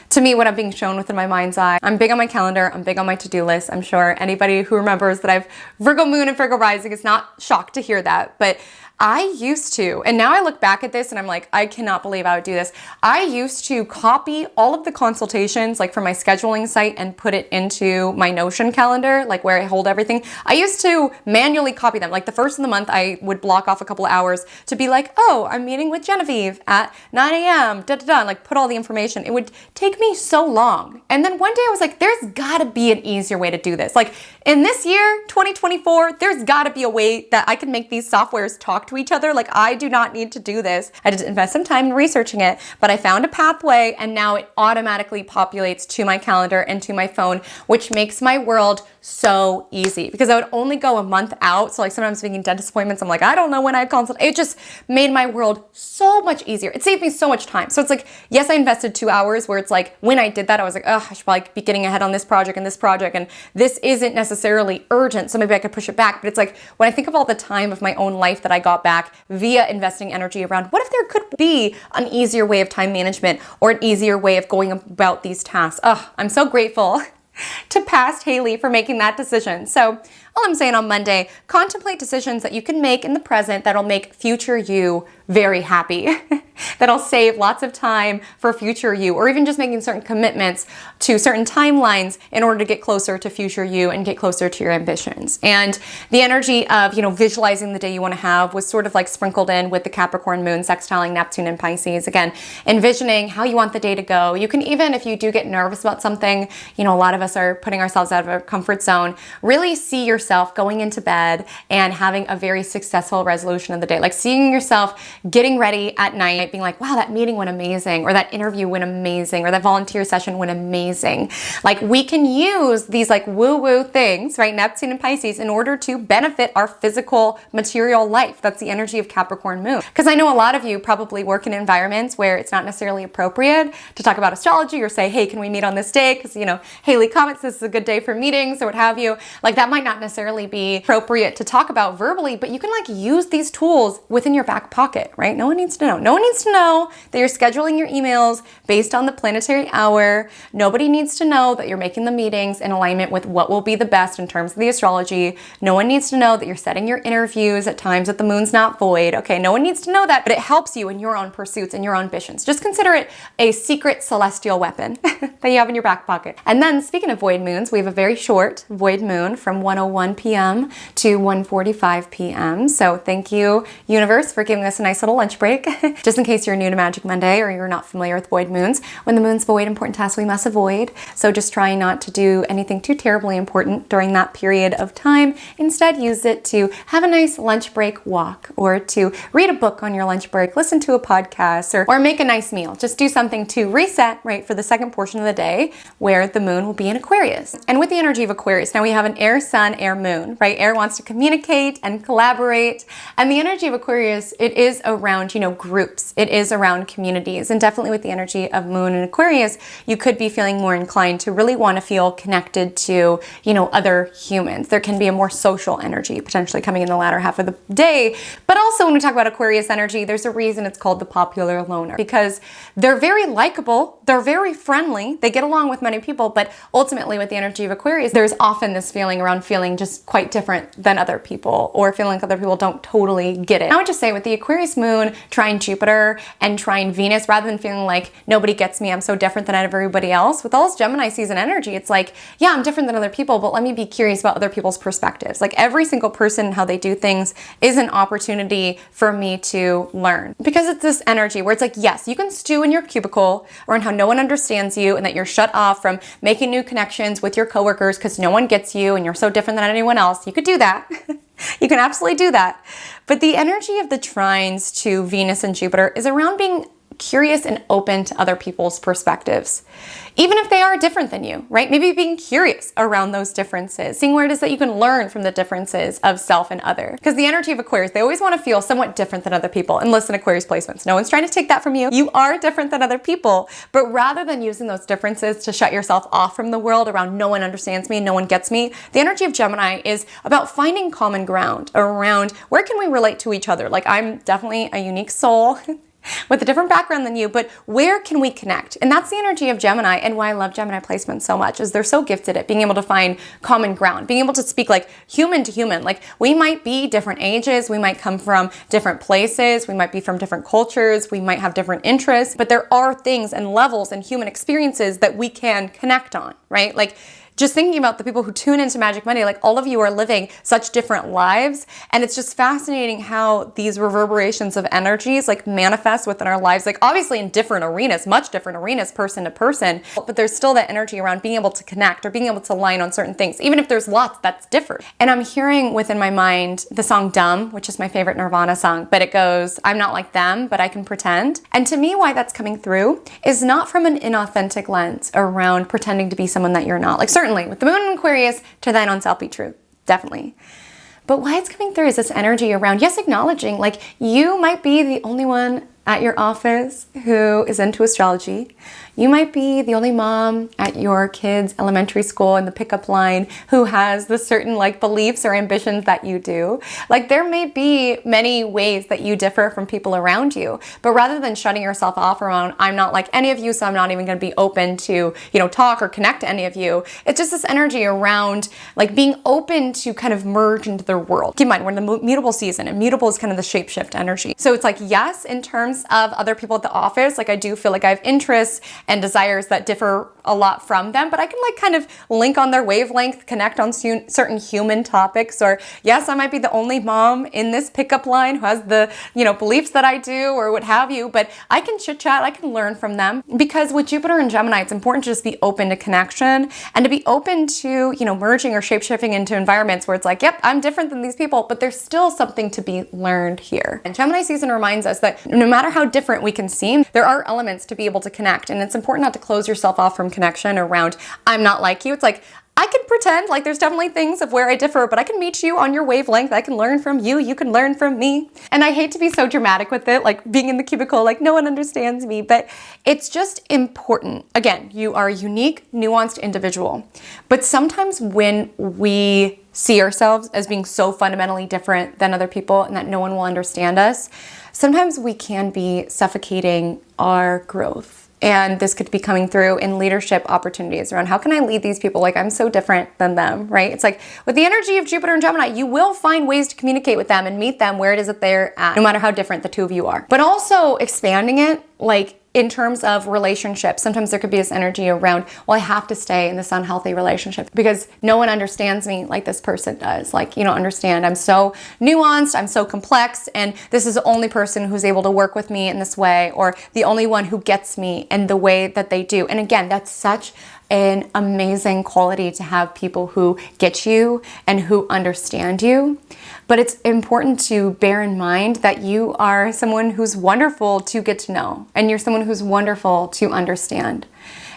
To me, what I'm being shown within my mind's eye, I'm big on my calendar, I'm big on my to-do list. I'm sure anybody who remembers that I've Virgo moon and Virgo rising is not shocked to hear that, but I used to, and now I look back at this and I'm like, I cannot believe I would do this. I used to copy all of the consultations, like from my scheduling site and put it into my Notion calendar, like where I hold everything. I used to manually copy them. Like the first of the month, I would block off a couple of hours to be like, oh, I'm meeting with Genevieve at 9 a.m., and like put all the information. It would take me so long. And then one day I was like, there's gotta be an easier way to do this. Like in this year, 2024, there's gotta be a way that I can make these softwares talk to each other. Like I do not need to do this. I had to invest some time in researching it, but I found a pathway and now it automatically populates to my calendar and to my phone, which makes my world so easy because I would only go a month out. So like sometimes making dentist appointments, I'm like, I don't know when I consult. It just made my world so much easier. It saved me so much time. So it's like, yes, I invested 2 hours where it's like, when I did that, I was like, oh, I should probably be getting ahead on this project and this isn't necessarily urgent. So maybe I could push it back. But it's like, when I think of all the time of my own life that I got back via investing energy around, what if there could be an easier way of time management or an easier way of going about these tasks? Oh, I'm so grateful to past Haley for making that decision. So all I'm saying on Monday, contemplate decisions that you can make in the present that'll make future you very happy, that'll save lots of time for future you, or even just making certain commitments to certain timelines in order to get closer to future you and get closer to your ambitions. And the energy of, visualizing the day you want to have was sort of like sprinkled in with the Capricorn moon sextiling Neptune and Pisces. Again, envisioning how you want the day to go. You can even, if you do get nervous about something, a lot of us are putting ourselves out of our comfort zone, really see yourself going into bed and having a very successful resolution of the day. Like seeing yourself getting ready at night, being like, wow, that meeting went amazing, or that interview went amazing, or that volunteer session went amazing. Like we can use these like woo-woo things, right? Neptune and Pisces in order to benefit our physical material life. That's the energy of Capricorn moon. Because I know a lot of you probably work in environments where it's not necessarily appropriate to talk about astrology or say, hey, can we meet on this day? Because, Haley comments this is a good day for meetings or what have you. Like that might not necessarily be appropriate to talk about verbally, but you can like use these tools within your back pocket, right? No one needs to know. No one needs to know that you're scheduling your emails based on the planetary hour. Nobody needs to know that you're making the meetings in alignment with what will be the best in terms of the astrology. No one needs to know that you're setting your interviews at times that the moon's not void. Okay, no one needs to know that, but it helps you in your own pursuits and your own ambitions. Just consider it a secret celestial weapon that you have in your back pocket. And then speaking of void moons, we have a very short void moon from 1:01 p.m. to 1:45 p.m. So thank you, universe, for giving us a nice little lunch break. Just in case you're you're new to Magic Monday or you're not familiar with void moons, when the moon's void, important tasks we must avoid. So just try not to do anything too terribly important during that period of time. Instead, use it to have a nice lunch break walk, or to read a book on your lunch break, listen to a podcast, or make a nice meal. Just do something to reset, right, for the second portion of the day where the moon will be in Aquarius. And with the energy of Aquarius, now we have an air sun, air moon, right? Air wants to communicate and collaborate. And the energy of Aquarius, it is around, groups. It is around communities. And definitely with the energy of moon and Aquarius, you could be feeling more inclined to really want to feel connected to, other humans. There can be a more social energy potentially coming in the latter half of the day. But also when we talk about Aquarius energy, there's a reason it's called the popular loner, because they're very likable, they're very friendly, they get along with many people, but ultimately with the energy of Aquarius, there's often this feeling around feeling just quite different than other people, or feeling like other people don't totally get it. I would just say with the Aquarius moon trine Jupiter and trine Venus, rather than feeling like nobody gets me, I'm so different than everybody else, with all this Gemini season energy, it's like, yeah, I'm different than other people, but let me be curious about other people's perspectives. Like every single person and how they do things is an opportunity for me to learn. Because it's this energy where it's like, yes, you can stew in your cubicle around how no one understands you and that you're shut off from making new connections with your coworkers because no one gets you and you're so different than anyone else. You could do that. You can absolutely do that. But the energy of the trines to Venus and Jupiter is around being curious and open to other people's perspectives, even if they are different than you, right? Maybe being curious around those differences, seeing where it is that you can learn from the differences of self and other. Because the energy of Aquarius, they always want to feel somewhat different than other people. And listen, Aquarius placements, no one's trying to take that from you. You are different than other people. But rather than using those differences to shut yourself off from the world around no one understands me, no one gets me, the energy of Gemini is about finding common ground around where can we relate to each other. Like I'm definitely a unique soul with a different background than you, but where can we connect? And that's the energy of Gemini, and why I love Gemini placements so much is they're so gifted at being able to find common ground, being able to speak like human to human. Like we might be different ages, we might come from different places, we might be from different cultures, we might have different interests, but there are things and levels and human experiences that we can connect on, right? Like just thinking about the people who tune into Magic Monday, like all of you are living such different lives. And it's just fascinating how these reverberations of energies like manifest within our lives, like obviously in different arenas, much different arenas, person to person, but there's still that energy around being able to connect or being able to align on certain things, even if there's lots that's different. And I'm hearing within my mind the song Dumb, which is my favorite Nirvana song, but it goes, I'm not like them, but I can pretend. And to me, why that's coming through is not from an inauthentic lens around pretending to be someone that you're not. Like certainly with the moon in Aquarius, to thine own self be true, definitely. But why it's coming through is this energy around, yes, acknowledging like you might be the only one at your office who is into astrology. You might be the only mom at your kids' elementary school in the pickup line who has the certain like beliefs or ambitions that you do. Like there may be many ways that you differ from people around you, but rather than shutting yourself off around, I'm not like any of you, so I'm not even going to be open to, talk or connect to any of you. It's just this energy around like being open to kind of merge into their world. Keep in mind, we're in the mutable season, and mutable is kind of the shapeshift energy. So it's like, yes, in terms of other people at the office, like I do feel like I have interests and desires that differ a lot from them, but I can like kind of link on their wavelength, connect on certain human topics. Or yes, I might be the only mom in this pickup line who has the, beliefs that I do or what have you, but I can chit-chat, I can learn from them. Because with Jupiter and Gemini, it's important to just be open to connection and to be open to, merging or shape-shifting into environments where it's like, yep, I'm different than these people, but there's still something to be learned here. And Gemini season reminds us that no matter how different we can seem, there are elements to be able to connect. And it's important not to close yourself off from connection around, I'm not like you. It's like, I can pretend like there's definitely things of where I differ, but I can meet you on your wavelength. I can learn from you. You can learn from me. And I hate to be so dramatic with it, like being in the cubicle, like no one understands me, but it's just important. Again, you are a unique, nuanced individual. But sometimes when we see ourselves as being so fundamentally different than other people and that no one will understand us, sometimes we can be suffocating our growth. And this could be coming through in leadership opportunities around how can I lead these people like I'm so different than them, right? It's like with the energy of Jupiter and Gemini, you will find ways to communicate with them and meet them where it is that they're at, no matter how different the two of you are. But also expanding it, like in terms of relationships, sometimes there could be this energy around, well, I have to stay in this unhealthy relationship because no one understands me like this person does. Like, you don't understand. I'm so nuanced, I'm so complex, and this is the only person who's able to work with me in this way, or the only one who gets me in the way that they do. And again, that's such an amazing quality to have, people who get you and who understand you. But it's important to bear in mind that you are someone who's wonderful to get to know, and you're someone who's wonderful to understand.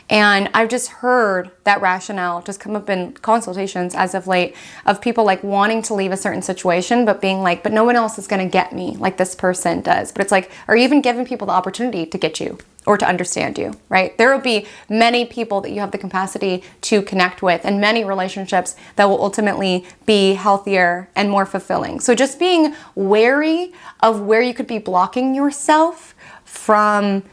And I've just heard that rationale just come up in consultations as of late, of people like wanting to leave a certain situation, but being like, but no one else is going to get me like this person does. But it's like, are you even giving people the opportunity to get you or to understand you, right? There will be many people that you have the capacity to connect with, and many relationships that will ultimately be healthier and more fulfilling. So just being wary of where you could be blocking yourself from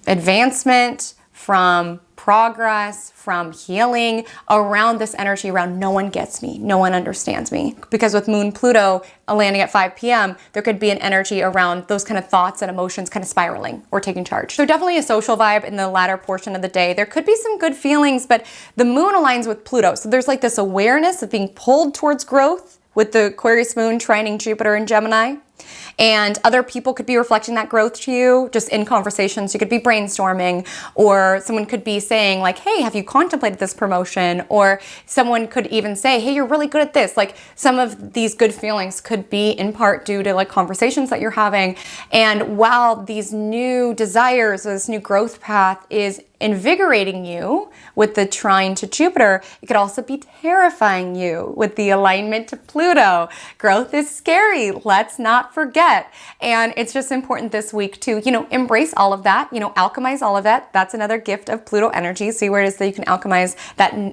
advancement, from progress, from healing around this energy around no one gets me, no one understands me. Because with Moon Pluto landing at 5 p.m., there could be an energy around those kind of thoughts and emotions kind of spiraling or taking charge. So definitely a social vibe in the latter portion of the day. There could be some good feelings, but the moon aligns with Pluto. So there's like this awareness of being pulled towards growth with the Aquarius moon trining Jupiter in Gemini. And other people could be reflecting that growth to you just in conversations. You could be brainstorming, or someone could be saying like, hey, have you contemplated this promotion? Or someone could even say, hey, you're really good at this. Like, some of these good feelings could be in part due to like conversations that you're having. And while these new desires or this new growth path is invigorating you with the trine to Jupiter, it could also be terrifying you with the alignment to Pluto. Growth is scary, let's not forget. And it's just important this week to, embrace all of that, alchemize all of that. That's another gift of Pluto energy. See where it is that you can alchemize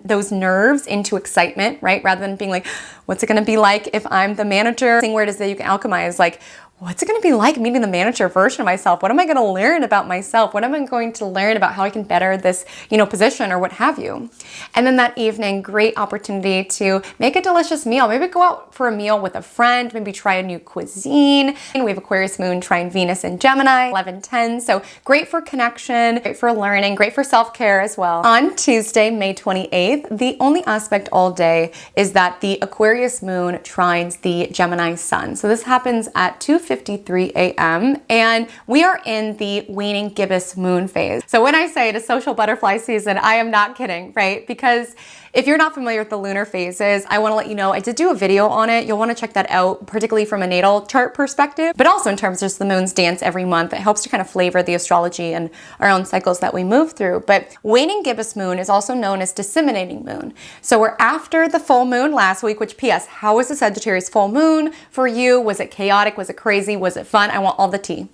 those nerves into excitement, right? Rather than being like, what's it gonna be like if I'm the manager? Seeing where it is that you can alchemize, like, what's it going to be like meeting the manager version of myself? What am I going to learn about myself? What am I going to learn about how I can better this, position or what have you? And then that evening, great opportunity to make a delicious meal. Maybe go out for a meal with a friend, maybe try a new cuisine. And we have Aquarius moon trine Venus in Gemini, 11-10. So great for connection, great for learning, great for self-care as well. On Tuesday, May 28th, the only aspect all day is that the Aquarius moon trines the Gemini sun. So this happens at 2:53 a.m. and we are in the waning gibbous moon phase. So when I say it is social butterfly season, I am not kidding, right? Because if you're not familiar with the lunar phases, I want to let you know I did do a video on it. You'll want to check that out, particularly from a natal chart perspective, but also in terms of just the moon's dance every month. It helps to kind of flavor the astrology and our own cycles that we move through. But waning gibbous moon is also known as disseminating moon. So we're after the full moon last week, which P.S. How was the Sagittarius full moon for you? Was it chaotic? Was it crazy? Was it fun? I want all the tea.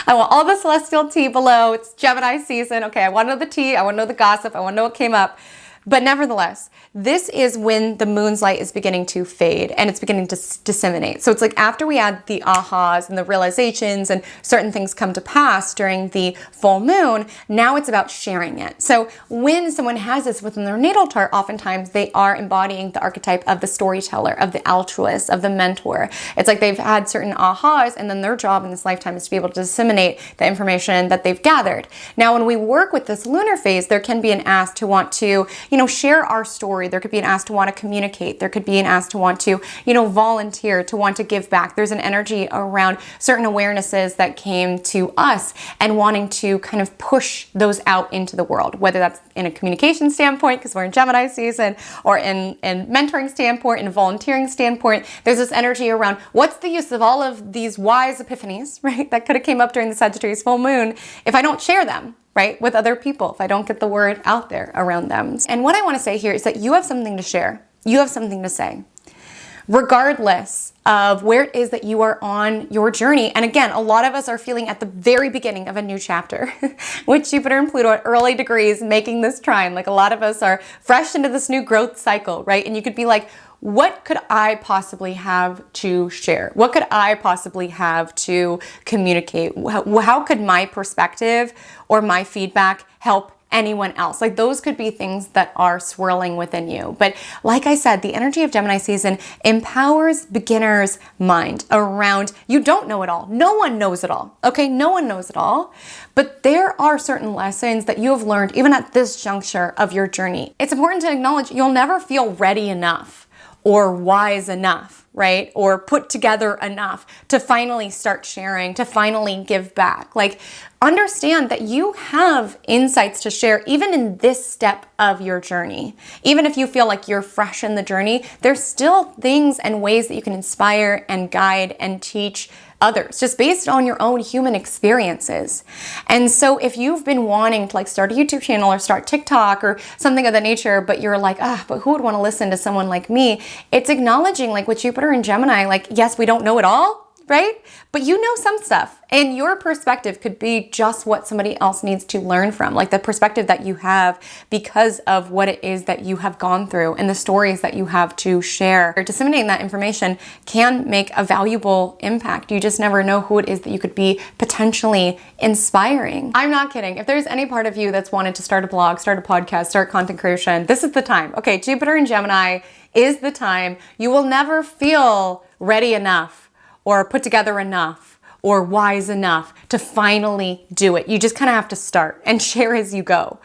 I want all the celestial tea below. It's Gemini season. Okay, I want to know the tea. I want to know the gossip. I want to know what came up. But nevertheless, this is when the moon's light is beginning to fade and it's beginning to disseminate. So it's like after we had the ahas and the realizations and certain things come to pass during the full moon, now it's about sharing it. So when someone has this within their natal chart, oftentimes they are embodying the archetype of the storyteller, of the altruist, of the mentor. It's like they've had certain ahas, and then their job in this lifetime is to be able to disseminate the information that they've gathered. Now, when we work with this lunar phase, there can be an ask to want to, share our story. There could be an ask to want to communicate. There could be an ask to want to, volunteer, to want to give back. There's an energy around certain awarenesses that came to us and wanting to kind of push those out into the world, whether that's in a communication standpoint, because we're in Gemini season, or in mentoring standpoint, in a volunteering standpoint. There's this energy around what's the use of all of these wise epiphanies, right, that could have came up during the Sagittarius full moon if I don't share them, right, with other people, if I don't get the word out there around them. And what I want to say here is that you have something to share. You have something to say, regardless of where it is that you are on your journey. And again, a lot of us are feeling at the very beginning of a new chapter with Jupiter and Pluto at early degrees making this trine. Like, a lot of us are fresh into this new growth cycle, right? And you could be like, what could I possibly have to share? What could I possibly have to communicate? How could my perspective or my feedback help anyone else. Like those could be things that are swirling within you. But like I said, the energy of Gemini season empowers beginners' mind around you don't know it all. No one knows it all. Okay, no one knows it all. But there are certain lessons that you have learned even at this juncture of your journey. It's important to acknowledge you'll never feel ready enough or wise enough, right? Or put together enough to finally start sharing, to finally give back. Like, understand that you have insights to share even in this step of your journey. Even if you feel like you're fresh in the journey, there's still things and ways that you can inspire and guide and teach others, just based on your own human experiences. And so if you've been wanting to like start a YouTube channel or start TikTok or something of that nature, but you're like, but who would want to listen to someone like me? It's acknowledging, like with Jupiter and Gemini, like, yes, we don't know it all, right? But you know some stuff, and your perspective could be just what somebody else needs to learn from, like the perspective that you have because of what it is that you have gone through and the stories that you have to share. Disseminating that information can make a valuable impact. You just never know who it is that you could be potentially inspiring. I'm not kidding. If there's any part of you that's wanted to start a blog, start a podcast, start content creation, this is the time. Okay, Jupiter and Gemini is the time. You will never feel ready enough or put together enough or wise enough to finally do it. You just kind of have to start and share as you go.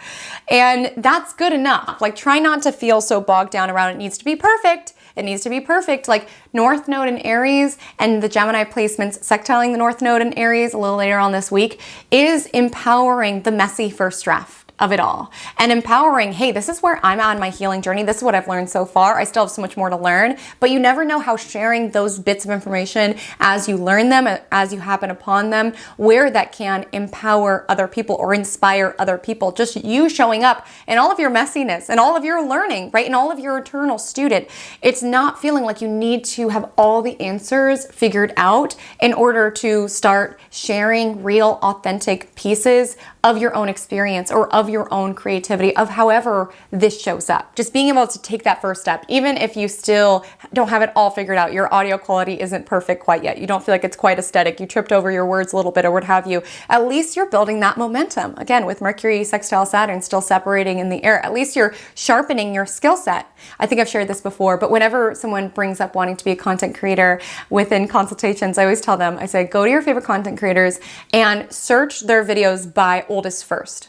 And that's good enough. Like, try not to feel so bogged down around it needs to be perfect. It needs to be perfect. Like North Node in Aries and the Gemini placements sextiling the North Node in Aries a little later on this week is empowering the messy first draft of it all and empowering, hey, this is where I'm on my healing journey. This is what I've learned so far. I still have so much more to learn, but you never know how sharing those bits of information as you learn them, as you happen upon them, where that can empower other people or inspire other people. Just you showing up and all of your messiness and all of your learning, right? And all of your eternal student. It's not feeling like you need to have all the answers figured out in order to start sharing real, authentic pieces of your own experience or of your own creativity, of however this shows up. Just being able to take that first step, even if you still don't have it all figured out, your audio quality isn't perfect quite yet, you don't feel like it's quite aesthetic, you tripped over your words a little bit or what have you, at least you're building that momentum. Again, with Mercury sextile Saturn still separating in the air, at least you're sharpening your skill set. I think I've shared this before, but whenever someone brings up wanting to be a content creator within consultations, I always tell them, I say, go to your favorite content creators and search their videos by oldest first.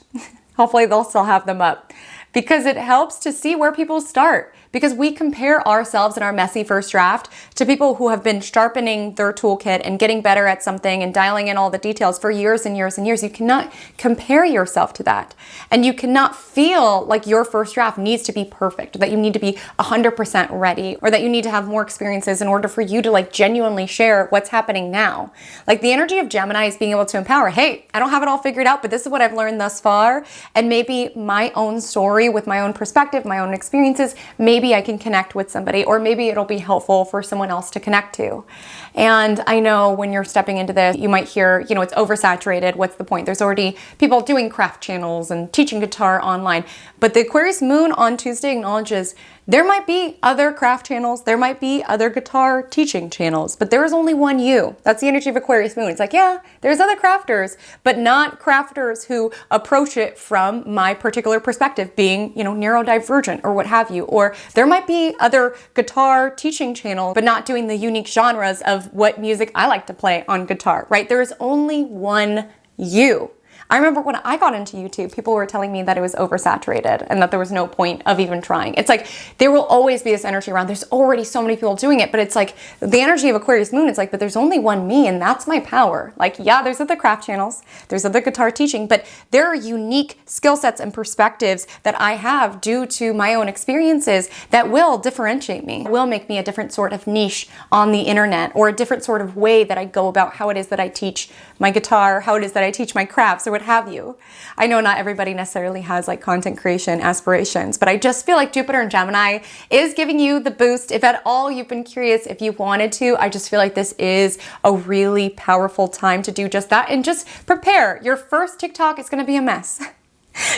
Hopefully they'll still have them up, because it helps to see where people start. Because we compare ourselves in our messy first draft to people who have been sharpening their toolkit and getting better at something and dialing in all the details for years and years and years. You cannot compare yourself to that. And you cannot feel like your first draft needs to be perfect, that you need to be 100% ready, or that you need to have more experiences in order for you to like genuinely share what's happening now. Like the energy of Gemini is being able to empower, hey, I don't have it all figured out, but this is what I've learned thus far. And maybe my own story with my own perspective, my own experiences, maybe I can connect with somebody, or maybe it'll be helpful for someone else to connect to. And I know when you're stepping into this, you might hear, you know, it's oversaturated. What's the point? There's already people doing craft channels and teaching guitar online. But the Aquarius moon on Tuesday acknowledges there might be other craft channels, there might be other guitar teaching channels, but there is only one you. That's the energy of Aquarius moon. It's like, yeah, there's other crafters, but not crafters who approach it from my particular perspective, being, you know, neurodivergent or what have you. Or there might be other guitar teaching channels, but not doing the unique genres of what music I like to play on guitar, right? There is only one you. I remember when I got into YouTube, people were telling me that it was oversaturated and that there was no point of even trying. It's like, there will always be this energy around, there's already so many people doing it, but it's like, the energy of Aquarius moon, it's like, but there's only one me and that's my power. Like, yeah, there's other craft channels, there's other guitar teaching, but there are unique skill sets and perspectives that I have due to my own experiences that will differentiate me, will make me a different sort of niche on the internet, or a different sort of way that I go about how it is that I teach my guitar, how it is that I teach my crafts, or what have you. I know not everybody necessarily has like content creation aspirations, but I just feel like Jupiter and Gemini is giving you the boost. If at all you've been curious, if you wanted to, I just feel like this is a really powerful time to do just that. And just prepare. Your first TikTok is going to be a mess.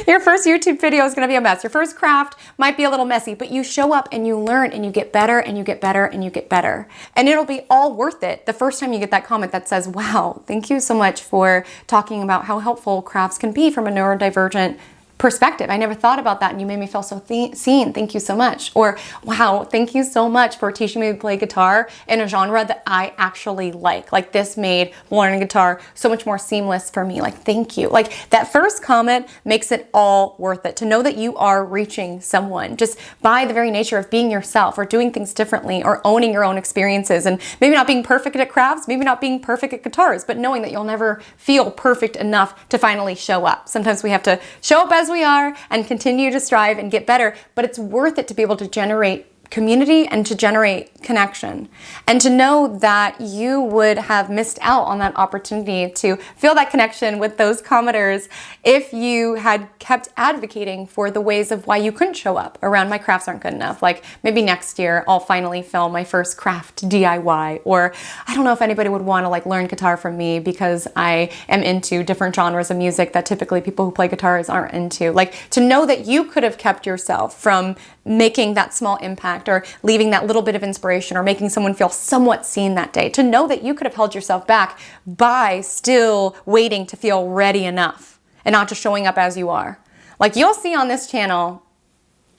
Your first YouTube video is going to be a mess. Your first craft might be a little messy, but you show up and you learn and you get better and you get better and you get better. And it'll be all worth it the first time you get that comment that says, wow, thank you so much for talking about how helpful crafts can be from a neurodivergent perspective. I never thought about that, and you made me feel so seen. Thank you so much. Or, wow, thank you so much for teaching me to play guitar in a genre that I actually like. Like, this made learning guitar so much more seamless for me. Like, thank you. Like, that first comment makes it all worth it, to know that you are reaching someone just by the very nature of being yourself, or doing things differently, or owning your own experiences, and maybe not being perfect at crafts, maybe not being perfect at guitars, but knowing that you'll never feel perfect enough to finally show up. Sometimes we have to show up as we are and continue to strive and get better, but it's worth it to be able to generate community and to generate connection, and to know that you would have missed out on that opportunity to feel that connection with those commenters if you had kept advocating for the ways of why you couldn't show up around my crafts aren't good enough. Like, maybe next year I'll finally film my first craft DIY, or I don't know if anybody would want to like learn guitar from me because I am into different genres of music that typically people who play guitars aren't into. Like, to know that you could have kept yourself from making that small impact, or leaving that little bit of inspiration, or making someone feel somewhat seen that day. To know that you could have held yourself back by still waiting to feel ready enough and not just showing up as you are. Like, you'll see on this channel,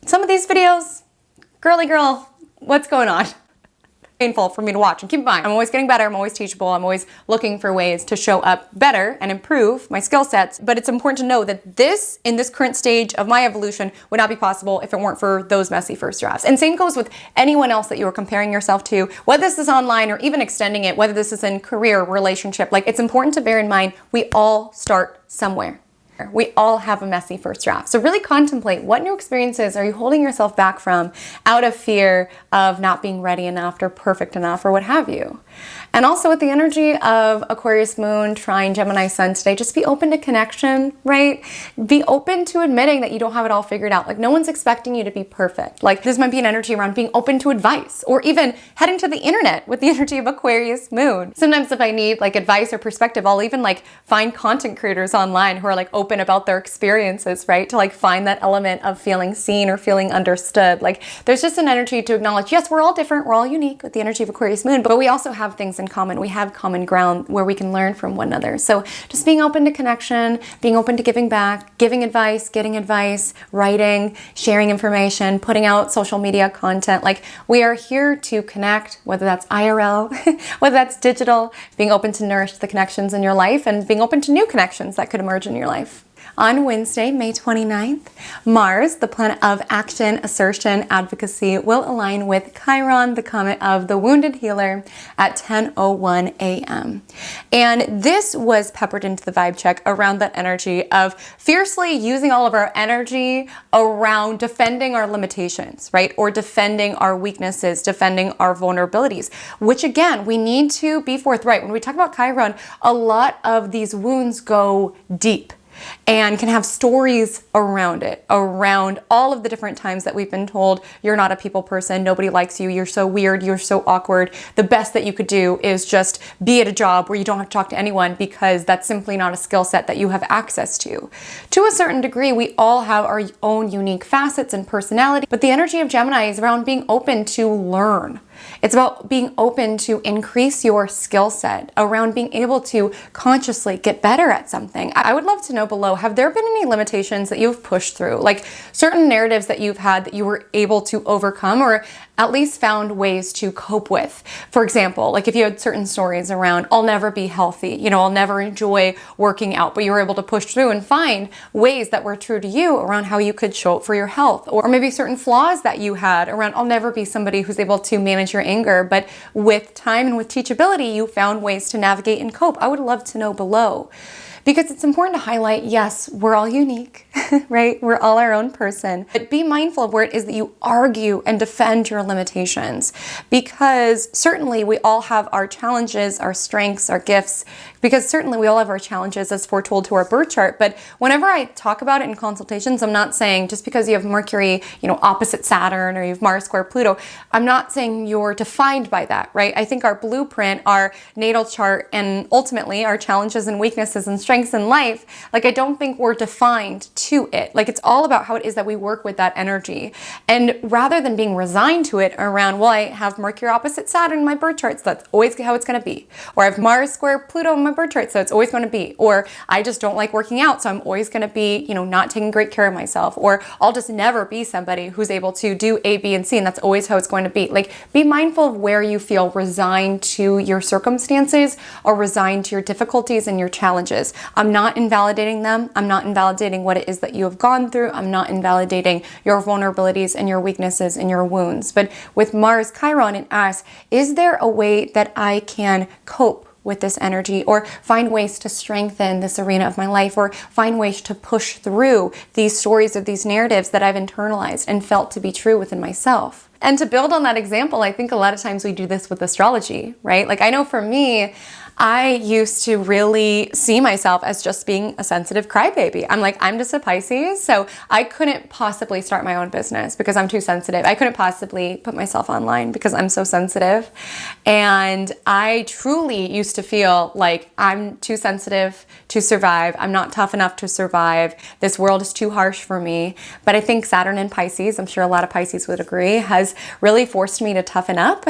some of these videos, girly girl, what's going on? Painful for me to watch. And keep in mind, I'm always getting better, I'm always teachable, I'm always looking for ways to show up better and improve my skill sets. But it's important to know that this, in this current stage of my evolution, would not be possible if it weren't for those messy first drafts. And same goes with anyone else that you are comparing yourself to, whether this is online or even extending it, whether this is in career, relationship. Like, it's important to bear in mind, we all start somewhere. We all have a messy first draft. So really contemplate, what new experiences are you holding yourself back from out of fear of not being ready enough or perfect enough or what have you. And also, with the energy of Aquarius moon trine Gemini sun today, just be open to connection, right? Be open to admitting that you don't have it all figured out. Like, no one's expecting you to be perfect. Like, this might be an energy around being open to advice, or even heading to the internet with the energy of Aquarius moon. Sometimes if I need like advice or perspective, I'll even like find content creators online who are like open about their experiences, right? To like find that element of feeling seen or feeling understood. Like, there's just an energy to acknowledge, yes, we're all different, we're all unique with the energy of Aquarius moon, but we also have things in common. We have common ground where we can learn from one another. So just being open to connection, being open to giving back, giving advice, getting advice, writing, sharing information, putting out social media content. Like, we are here to connect, whether that's IRL, whether that's digital, being open to nourish the connections in your life, and being open to new connections that could emerge in your life. On Wednesday, May 29th, Mars, the planet of action, assertion, advocacy, will align with Chiron, the comet of the wounded healer, at 10:01 a.m. And this was peppered into the vibe check around that energy of fiercely using all of our energy around defending our limitations, right? Or defending our weaknesses, defending our vulnerabilities, which again, we need to be forthright. When we talk about Chiron, a lot of these wounds go deep and can have stories around it, around all of the different times that we've been told, you're not a people person, nobody likes you, you're so weird, you're so awkward. The best that you could do is just be at a job where you don't have to talk to anyone, because that's simply not a skill set that you have access to. To a certain degree, we all have our own unique facets and personality, but the energy of Gemini is around being open to learn. It's about being open to increase your skill set, around being able to consciously get better at something. I would love to know below, have there been any limitations that you've pushed through? Like, certain narratives that you've had that you were able to overcome, or at least found ways to cope with. For example, like if you had certain stories around, I'll never be healthy, I'll never enjoy working out, but you were able to push through and find ways that were true to you around how you could show up for your health. Or maybe certain flaws that you had around, I'll never be somebody who's able to manage your anger, but with time and with teachability, you found ways to navigate and cope. I would love to know below. Because it's important to highlight, yes, we're all unique, right? We're all our own person. But be mindful of where it is that you argue and defend your limitations. Because certainly we all have our challenges, our strengths, our gifts. Because certainly we all have our challenges as foretold to our birth chart. But whenever I talk about it in consultations, I'm not saying just because you have Mercury, opposite Saturn, or you have Mars square Pluto, I'm not saying you're defined by that, right? I think our blueprint, our natal chart, and ultimately our challenges and weaknesses and strengths in life, like I don't think we're defined to it. Like, it's all about how it is that we work with that energy. And rather than being resigned to it around, well, I have Mercury opposite Saturn in my birth chart, so that's always how it's going to be. Or I have Mars square Pluto in my birth chart, so it's always going to be. Or I just don't like working out, so I'm always going to be, not taking great care of myself. Or I'll just never be somebody who's able to do A, B, and C, and that's always how it's going to be. Like, be mindful of where you feel resigned to your circumstances or resigned to your difficulties and your challenges. I'm not invalidating them. I'm not invalidating what it is that you have gone through. I'm not invalidating your vulnerabilities and your weaknesses and your wounds. But with Mars Chiron and us, is there a way that I can cope with this energy, or find ways to strengthen this arena of my life, or find ways to push through these stories or these narratives that I've internalized and felt to be true within myself? And to build on that example, I think a lot of times we do this with astrology, right? Like, I know for me, I used to really see myself as just being a sensitive crybaby. I'm just a Pisces, so I couldn't possibly start my own business because I'm too sensitive. I couldn't possibly put myself online because I'm so sensitive. And I truly used to feel like I'm too sensitive to survive. I'm not tough enough to survive. This world is too harsh for me. But I think Saturn in Pisces, I'm sure a lot of Pisces would agree, has really forced me to toughen up.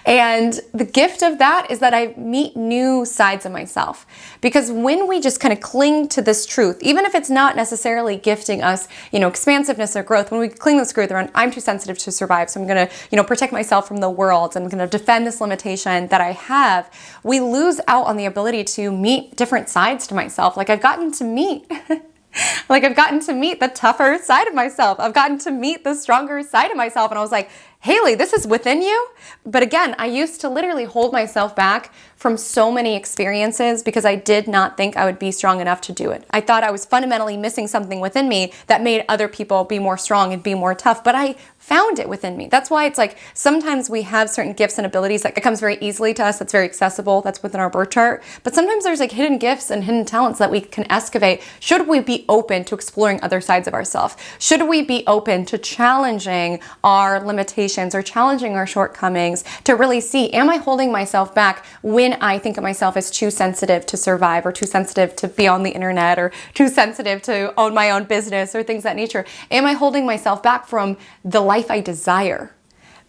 And the gift of that is that I meet new sides of myself. Because when we just kind of cling to this truth, even if it's not necessarily gifting us, expansiveness or growth, when we cling to this truth around, I'm too sensitive to survive, so I'm going to, protect myself from the world, I'm going to defend this limitation that I have, we lose out on the ability to meet different sides to myself. I've gotten to meet the tougher side of myself. I've gotten to meet the stronger side of myself. And I was like, Haley, this is within you. But again, I used to literally hold myself back from so many experiences because I did not think I would be strong enough to do it. I thought I was fundamentally missing something within me that made other people be more strong and be more tough, but I found it within me. That's why it's like sometimes we have certain gifts and abilities that comes very easily to us, that's very accessible, that's within our birth chart. But sometimes there's hidden gifts and hidden talents that we can excavate. Should we be open to exploring other sides of ourselves? Should we be open to challenging our limitations or challenging our shortcomings to really see, am I holding myself back when I think of myself as too sensitive to survive, or too sensitive to be on the internet, or too sensitive to own my own business, or things of that nature? Am I holding myself back from the life I desire?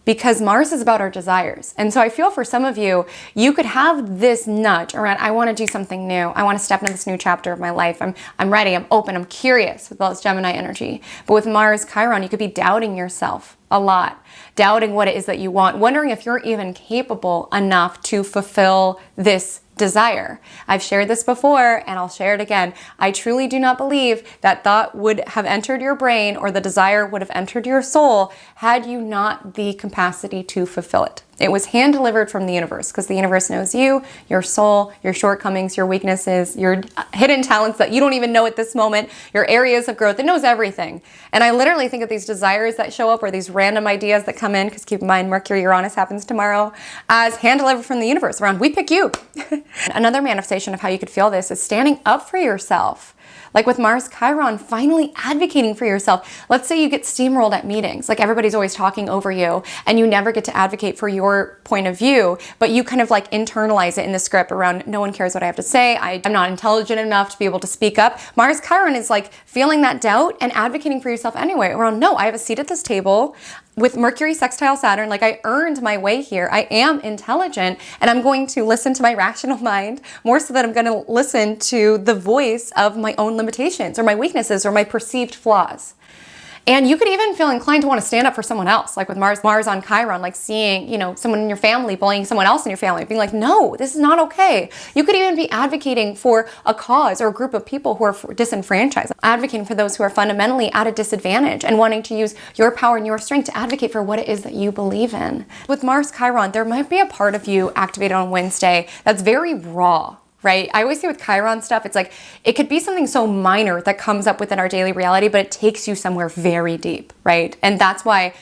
Because Mars is about our desires. And so I feel for some of you, you could have this nudge around, I want to do something new. I want to step into this new chapter of my life. I'm ready, I'm open, I'm curious with all this Gemini energy. But with Mars Chiron, you could be doubting yourself a lot, doubting what it is that you want, wondering if you're even capable enough to fulfill this desire. I've shared this before and I'll share it again. I truly do not believe that thought would have entered your brain or the desire would have entered your soul had you not the capacity to fulfill it. It was hand delivered from the universe because the universe knows you, your soul, your shortcomings, your weaknesses, your hidden talents that you don't even know at this moment, your areas of growth. It knows everything. And I literally think of these desires that show up or these random ideas that come in, because keep in mind, Mercury Uranus happens tomorrow, as hand delivered from the universe around, we pick you. Another manifestation of how you could feel this is standing up for yourself. Like with Mars Chiron, finally advocating for yourself. Let's say you get steamrolled at meetings, like everybody's always talking over you and you never get to advocate for your point of view, but you kind of internalize it in the script around, no one cares what I have to say, I'm not intelligent enough to be able to speak up. Mars Chiron is feeling that doubt and advocating for yourself anyway around, no, I have a seat at this table. With Mercury sextile Saturn, I earned my way here. I am intelligent and I'm going to listen to my rational mind more so that I'm going to listen to the voice of my own limitations or my weaknesses or my perceived flaws. And you could even feel inclined to want to stand up for someone else, like with Mars on Chiron, seeing, someone in your family bullying someone else in your family, being like, no, this is not okay. You could even be advocating for a cause or a group of people who are disenfranchised, advocating for those who are fundamentally at a disadvantage and wanting to use your power and your strength to advocate for what it is that you believe in. With Mars Chiron, there might be a part of you activated on Wednesday that's very raw. Right? I always say with Chiron stuff, it's it could be something so minor that comes up within our daily reality, but it takes you somewhere very deep, right? And that's why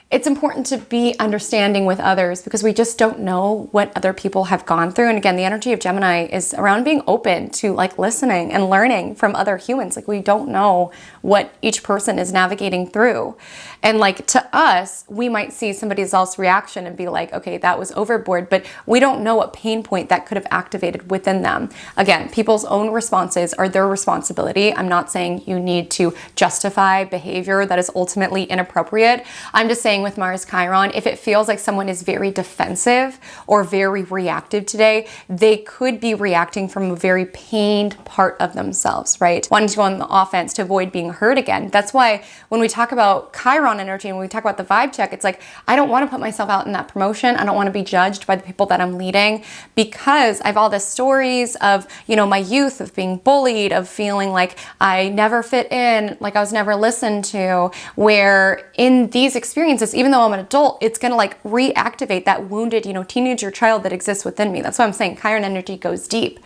it's important to be understanding with others because we just don't know what other people have gone through. And again, the energy of Gemini is around being open to like listening and learning from other humans. Like we don't know what each person is navigating through. And like to us, we might see somebody else's reaction and be like, okay, that was overboard, but we don't know what pain point that could have activated within them. Again, people's own responses are their responsibility. I'm not saying you need to justify behavior that is ultimately inappropriate. I'm just saying with Mars Chiron, if it feels like someone is very defensive or very reactive today, they could be reacting from a very pained part of themselves, right? Wanting to go on the offense to avoid being hurt again. That's why when we talk about Chiron energy and when we talk about the vibe check, it's like, I don't want to put myself out in that promotion. I don't want to be judged by the people that I'm leading because I have all these stories of, my youth, of being bullied, of feeling like I never fit in, like I was never listened to, where in these experiences, even though I'm an adult, it's going to like reactivate that wounded, teenager child that exists within me. That's why I'm saying Chiron energy goes deep.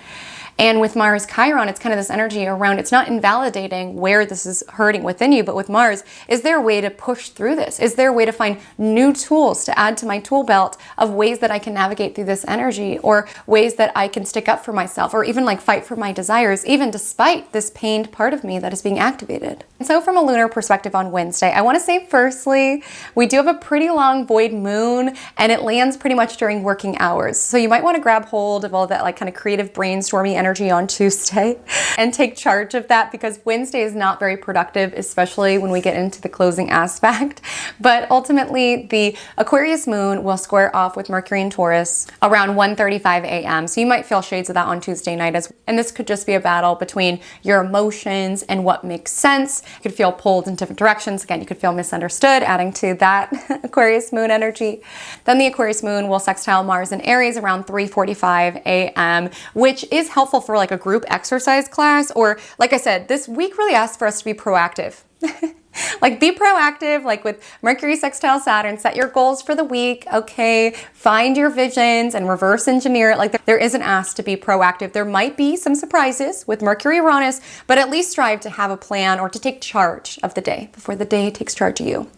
And with Mars Chiron, it's kind of this energy around, it's not invalidating where this is hurting within you, but with Mars, is there a way to push through this? Is there a way to find new tools to add to my tool belt of ways that I can navigate through this energy, or ways that I can stick up for myself, or even like fight for my desires, even despite this pained part of me that is being activated? And so from a lunar perspective on Wednesday, I want to say firstly, we do have a pretty long void moon and it lands pretty much during working hours. So you might want to grab hold of all that like kind of creative brainstorming energy on Tuesday and take charge of that, because Wednesday is not very productive, especially when we get into the closing aspect. But ultimately, the Aquarius moon will square off with Mercury and Taurus around 1:35 a.m. So you might feel shades of that on Tuesday night and this could just be a battle between your emotions and what makes sense. You could feel pulled in different directions. Again, you could feel misunderstood, adding to that Aquarius moon energy. Then the Aquarius moon will sextile Mars in Aries around 3:45 a.m., which is helpful for like a group exercise class, or like I said, this week really asks for us to be proactive. Like be proactive, like with Mercury sextile Saturn, set your goals for the week, okay? Find your visions and reverse engineer it. Like there is an ask to be proactive. There might be some surprises with Mercury Uranus, but at least strive to have a plan or to take charge of the day before the day takes charge of you.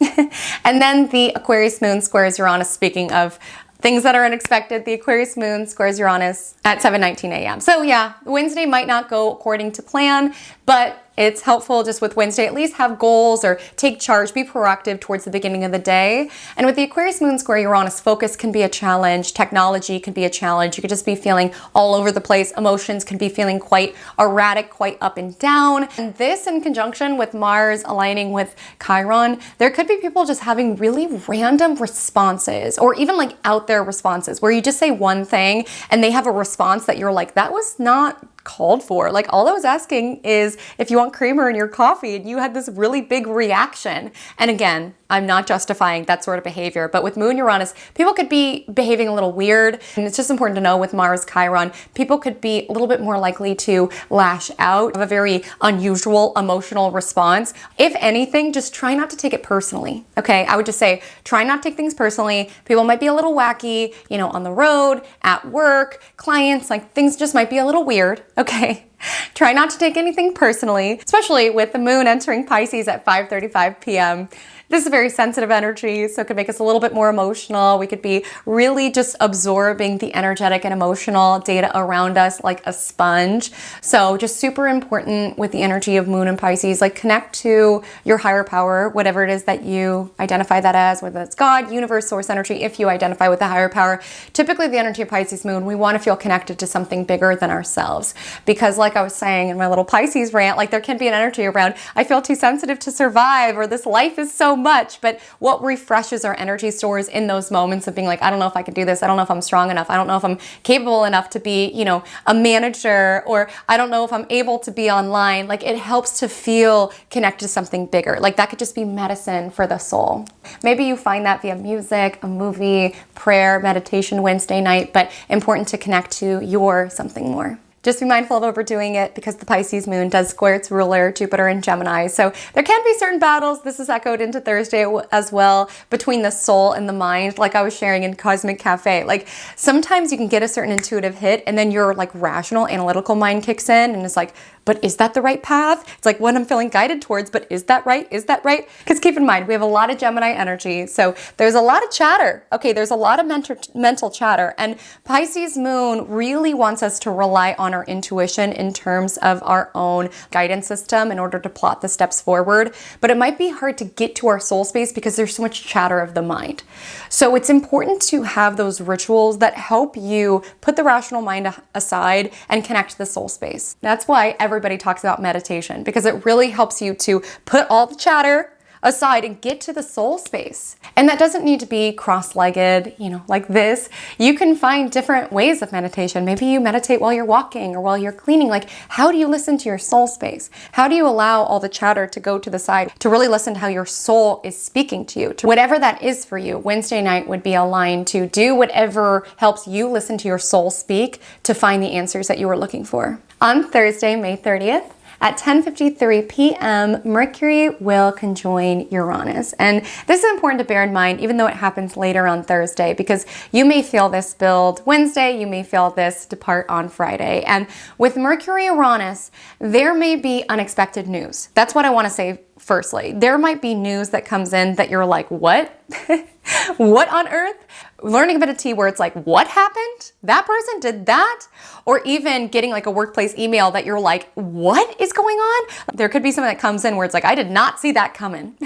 And then the Aquarius moon squares Uranus, speaking of things that are unexpected, the Aquarius moon squares Uranus at 7:19 a.m. So yeah, Wednesday might not go according to plan, but it's helpful just with Wednesday, at least have goals or take charge, be proactive towards the beginning of the day. And with the Aquarius moon square Uranus, focus can be a challenge. Technology can be a challenge. You could just be feeling all over the place. Emotions can be feeling quite erratic, quite up and down. And this in conjunction with Mars aligning with Chiron, there could be people just having really random responses, or even like out there responses where you just say one thing and they have a response that you're like, that was not called for. Like all I was asking is if you want creamer in your coffee, and you had this really big reaction. And again, I'm not justifying that sort of behavior, but with Moon Uranus, people could be behaving a little weird. And it's just important to know with Mars Chiron, people could be a little bit more likely to lash out, have a very unusual emotional response. If anything, just try not to take it personally. Okay, I would just say, try not to take things personally. People might be a little wacky, on the road, at work, clients, like things just might be a little weird. Okay. Try not to take anything personally, especially with the moon entering Pisces at 5:35 p.m. This is a very sensitive energy, so it could make us a little bit more emotional. We could be really just absorbing the energetic and emotional data around us like a sponge. So just super important with the energy of moon and Pisces, like connect to your higher power, whatever it is that you identify that as, whether it's God, universe, source energy. If you identify with the higher power, typically the energy of Pisces moon, we want to feel connected to something bigger than ourselves. Because like I was saying in my little Pisces rant, like there can be an energy around, I feel too sensitive to survive, or this life is so much. But what refreshes our energy stores in those moments of being like, I don't know if I can do this, I don't know if I'm strong enough, I don't know if I'm capable enough to be, a manager, or I don't know if I'm able to be online, like it helps to feel connected to something bigger. Like that could just be medicine for the soul. Maybe you find that via music, a movie, prayer, meditation Wednesday night, but important to connect to your something more. Just be mindful of overdoing it, because the Pisces moon does square its ruler, Jupiter and Gemini. So there can be certain battles. This is echoed into Thursday as well, between the soul and the mind. Like I was sharing in Cosmic Café, like sometimes you can get a certain intuitive hit and then your like rational analytical mind kicks in and it's like, but is that the right path? It's like what I'm feeling guided towards, but is that right? Is that right? Because keep in mind, we have a lot of Gemini energy. So there's a lot of chatter. Okay, there's a lot of mental chatter. And Pisces moon really wants us to rely on our intuition in terms of our own guidance system in order to plot the steps forward. But it might be hard to get to our soul space because there's so much chatter of the mind. So it's important to have those rituals that help you put the rational mind aside and connect to the soul space. That's why everybody talks about meditation, because it really helps you to put all the chatter aside and get to the soul space. And that doesn't need to be cross-legged, like this. You can find different ways of meditation. Maybe you meditate while you're walking or while you're cleaning. Like, how do you listen to your soul space? How do you allow all the chatter to go to the side to really listen to how your soul is speaking to you? To whatever that is for you, Wednesday night would be aligned to do whatever helps you listen to your soul speak to find the answers that you were looking for. On Thursday, May 30th, at 10:53 p.m., Mercury will conjoin Uranus. And this is important to bear in mind, even though it happens later on Thursday, because you may feel this build Wednesday, you may feel this depart on Friday. And with Mercury Uranus, there may be unexpected news. That's what I want to say firstly. There might be news that comes in that you're like, what? What on earth? Learning a bit of tea where it's like, what happened? That person did that? Or even getting like a workplace email that you're like, what is going on? There could be something that comes in where it's like, I did not see that coming.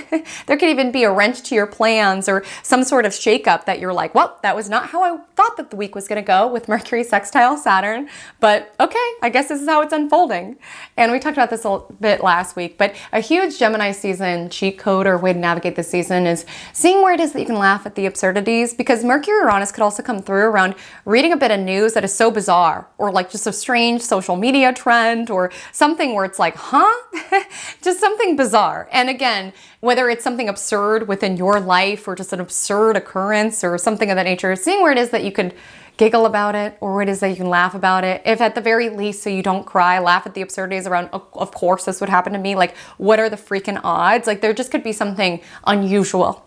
There could even be a wrench to your plans or some sort of shakeup that you're like, well, that was not how I thought that the week was going to go with Mercury sextile Saturn. But okay, I guess this is how it's unfolding. And we talked about this a bit last week, but a huge Gemini season cheat code or way to navigate this season is seeing where it is that you can laugh at the absurdities, because Mercury Uranus could also come through around reading a bit of news that is so bizarre, or like just a strange social media trend or something where it's like, huh? Just something bizarre. And again, whether it's something absurd within your life or just an absurd occurrence or something of that nature, seeing where it is that you could giggle about it or where it is that you can laugh about it. If at the very least, so you don't cry, laugh at the absurdities around, of course, this would happen to me. Like, what are the freaking odds? Like, there just could be something unusual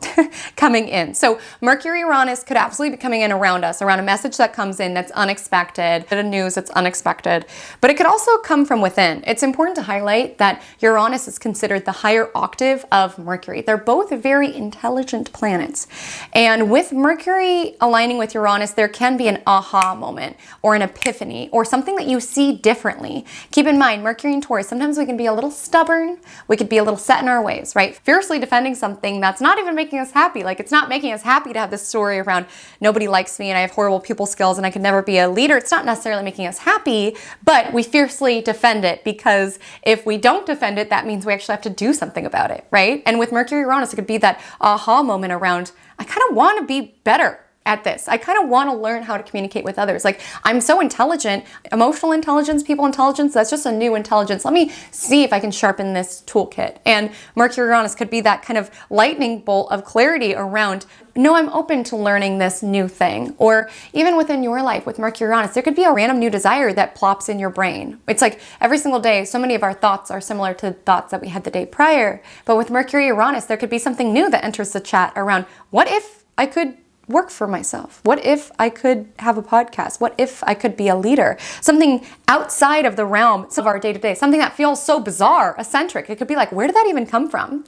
coming in. So Mercury Uranus could absolutely be coming in around us, around a message that comes in that's unexpected, a news that's unexpected, but it could also come from within. It's important to highlight that Uranus is considered the higher octave of Mercury. They're both very intelligent planets. And with Mercury aligning with Uranus, there can be an aha moment or an epiphany or something that you see differently. Keep in mind, Mercury and Taurus, sometimes we can be a little stubborn. We could be a little set in our ways, right? Fiercely defending something that's not even making us happy. Like, it's not making us happy to have this story around nobody likes me and I have horrible people skills and I could never be a leader. It's not necessarily making us happy, but we fiercely defend it, because if we don't defend it, that means we actually have to do something about it, right? And with Mercury Uranus, it could be that aha moment around, I kind of want to be better at this. I kind of want to learn how to communicate with others. Like, I'm so intelligent, emotional intelligence, people intelligence, that's just a new intelligence. Let me see if I can sharpen this toolkit. And Mercury Uranus could be that kind of lightning bolt of clarity around, no, I'm open to learning this new thing. Or even within your life with Mercury Uranus, there could be a random new desire that plops in your brain. It's like every single day, so many of our thoughts are similar to thoughts that we had the day prior. But with Mercury Uranus, there could be something new that enters the chat around, what if I could work for myself? What if I could have a podcast? What if I could be a leader? Something outside of the realm of our day-to-day, something that feels so bizarre, eccentric. It could be like, where did that even come from?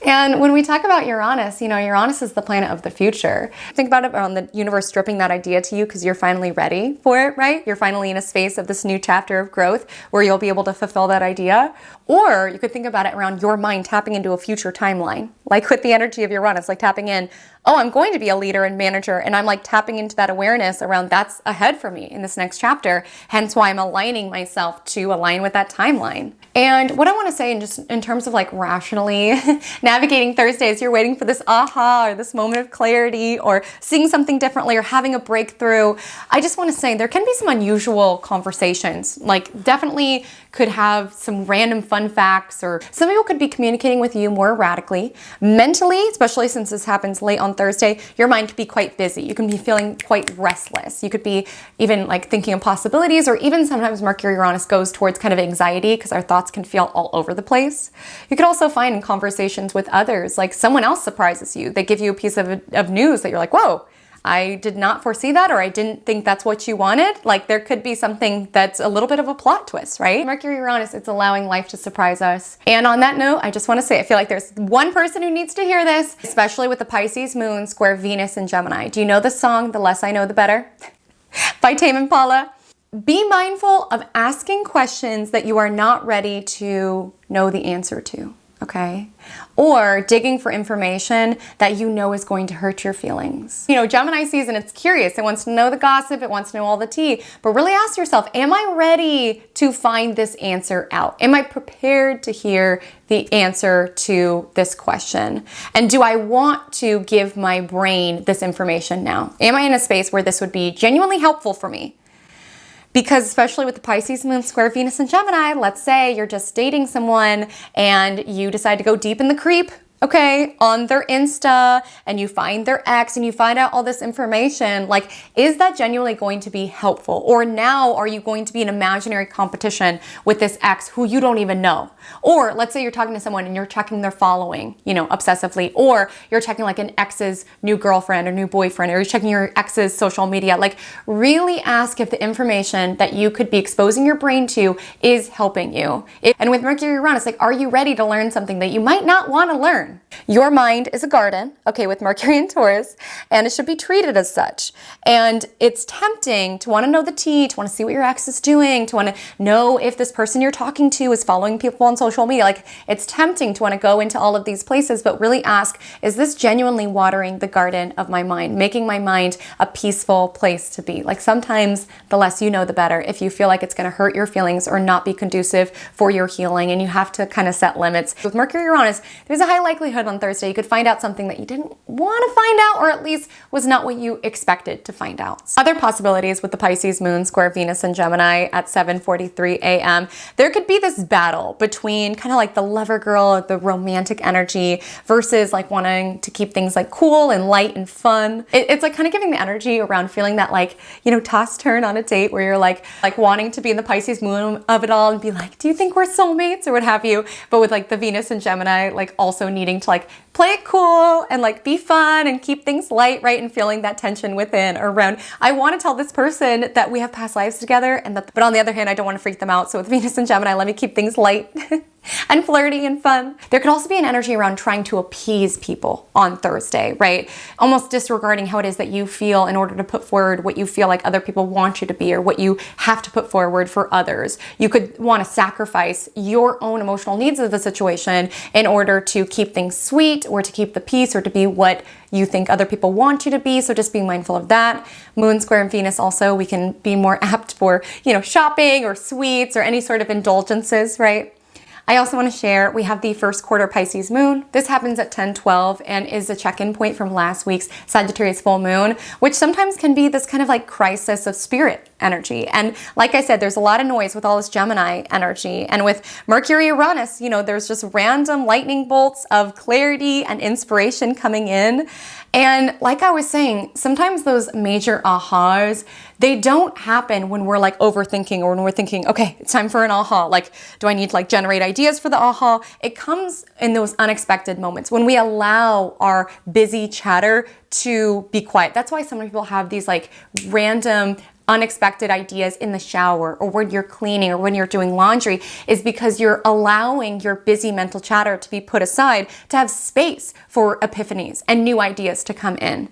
And when we talk about Uranus, Uranus is the planet of the future. Think about it around the universe stripping that idea to you because you're finally ready for it, right? You're finally in a space of this new chapter of growth where you'll be able to fulfill that idea. Or you could think about it around your mind tapping into a future timeline, like with the energy of Uranus, like tapping in, oh, I'm going to be a leader and manager, and I'm like tapping into that awareness around that's ahead for me in this next chapter, hence why I'm aligning myself to align with that timeline. And what I want to say in terms of like rationally navigating Thursdays, you're waiting for this aha or this moment of clarity or seeing something differently or having a breakthrough. I just want to say there can be some unusual conversations, like definitely could have some random fun facts, or some people could be communicating with you more erratically. Mentally, especially since this happens late on Thursday, your mind could be quite busy. You can be feeling quite restless. You could be even like thinking of possibilities, or even sometimes Mercury Uranus goes towards kind of anxiety because our thoughts can feel all over the place. You could also find in conversations with others, like someone else surprises you. They give you a piece of news that you're like, whoa, I did not foresee that, or I didn't think that's what you wanted. Like there could be something that's a little bit of a plot twist, right? Mercury Uranus, it's allowing life to surprise us. And on that note, I just want to say, I feel like there's one person who needs to hear this, especially with the Pisces moon square Venus in Gemini. Do you know the song, The Less I Know, The Better? By Tame Impala? Be mindful of asking questions that you are not ready to know the answer to, okay? Or digging for information that you know is going to hurt your feelings. You know, Gemini season, it's curious. It wants to know the gossip. It wants to know all the tea. But really ask yourself, am I ready to find this answer out? Am I prepared to hear the answer to this question? And do I want to give my brain this information now? Am I in a space where this would be genuinely helpful for me? Because especially with the Pisces moon square Venus and Gemini, let's say you're just dating someone and you decide to go deep in the creep, okay, on their Insta, and you find their ex and you find out all this information. Like, is that genuinely going to be helpful? Or now are you going to be in imaginary competition with this ex who you don't even know? Or let's say you're talking to someone and you're checking their following, you know, obsessively, or you're checking like an ex's new girlfriend or new boyfriend, or you're checking your ex's social media. Like, really ask if the information that you could be exposing your brain to is helping you. And with Mercury Uranus, like, are you ready to learn something that you might not want to learn? Your mind is a garden, okay, with Mercury and Taurus, and it should be treated as such. And it's tempting to want to know the tea, to want to see what your ex is doing, to want to know if this person you're talking to is following people on social media. Like, it's tempting to want to go into all of these places, but really ask, is this genuinely watering the garden of my mind, making my mind a peaceful place to be? Like, sometimes the less you know, the better. If you feel like it's going to hurt your feelings or not be conducive for your healing, and you have to kind of set limits. With Mercury Uranus, there's a high likelihood on Thursday you could find out something that you didn't want to find out, or at least was not what you expected to find out. Other possibilities with the Pisces moon square Venus and Gemini at 7:43 a.m. There could be this battle between kind of like the lover girl, the romantic energy, versus like wanting to keep things like cool and light and fun. It's like kind of giving the energy around feeling that like, you know, toss turn on a date where you're like wanting to be in the Pisces moon of it all and be like, do you think we're soulmates or what have you? But with like the Venus and Gemini, like also needing to like play it cool and like be fun and keep things light, right? And feeling that tension within or around, I want to tell this person that we have past lives together, and that, but on the other hand, I don't want to freak them out. So with Venus and Gemini, let me keep things light and flirty and fun. There could also be an energy around trying to appease people on Thursday, right? Almost disregarding how it is that you feel in order to put forward what you feel like other people want you to be, or what you have to put forward for others. You could want to sacrifice your own emotional needs of the situation in order to keep things sweet, or to keep the peace, or to be what you think other people want you to be. So just being mindful of that. Moon square and Venus also, we can be more apt for, you know, shopping or sweets or any sort of indulgences, right? I also want to share, we have the first quarter Pisces moon. This happens at 10:12 and is a check-in point from last week's Sagittarius full moon, which sometimes can be this kind of like crisis of spirit energy. And like I said, there's a lot of noise with all this Gemini energy. And with Mercury Uranus, you know, there's just random lightning bolts of clarity and inspiration coming in. And like I was saying, sometimes those major ahas, they don't happen when we're like overthinking, or when we're thinking, okay, it's time for an aha. Like, do I need to like generate ideas for the aha? It comes in those unexpected moments when we allow our busy chatter to be quiet. That's why some people have these like random unexpected ideas in the shower, or when you're cleaning, or when you're doing laundry, is because you're allowing your busy mental chatter to be put aside to have space for epiphanies and new ideas to come in.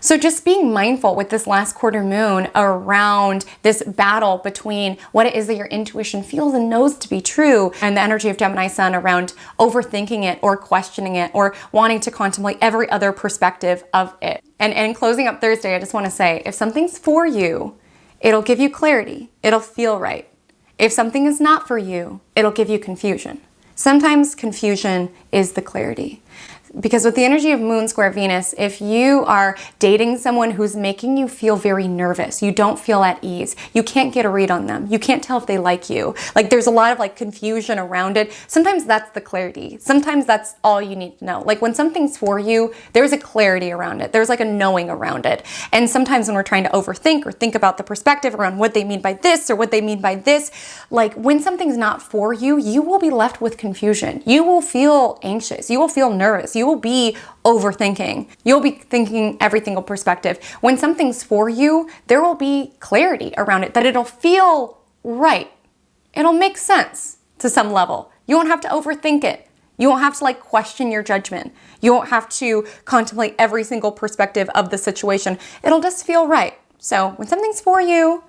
So just being mindful with this last quarter moon around this battle between what it is that your intuition feels and knows to be true, and the energy of Gemini Sun around overthinking it or questioning it or wanting to contemplate every other perspective of it. And in closing up Thursday, I just want to say, if something's for you, it'll give you clarity. It'll feel right. If something is not for you, it'll give you confusion. Sometimes confusion is the clarity. Because with the energy of Moon square Venus, if you are dating someone who's making you feel very nervous, you don't feel at ease, you can't get a read on them, you can't tell if they like you, like there's a lot of like confusion around it, sometimes that's the clarity. Sometimes that's all you need to know. Like when something's for you, there's a clarity around it. There's like a knowing around it. And sometimes when we're trying to overthink or think about the perspective around what they mean by this or what they mean by this, like when something's not for you, you will be left with confusion. You will feel anxious. You will feel nervous. You you will be overthinking. You'll be thinking every single perspective. When something's for you, there will be clarity around it, that it'll feel right. It'll make sense to some level. You won't have to overthink it. You won't have to like question your judgment. You won't have to contemplate every single perspective of the situation. It'll just feel right. So when something's for you,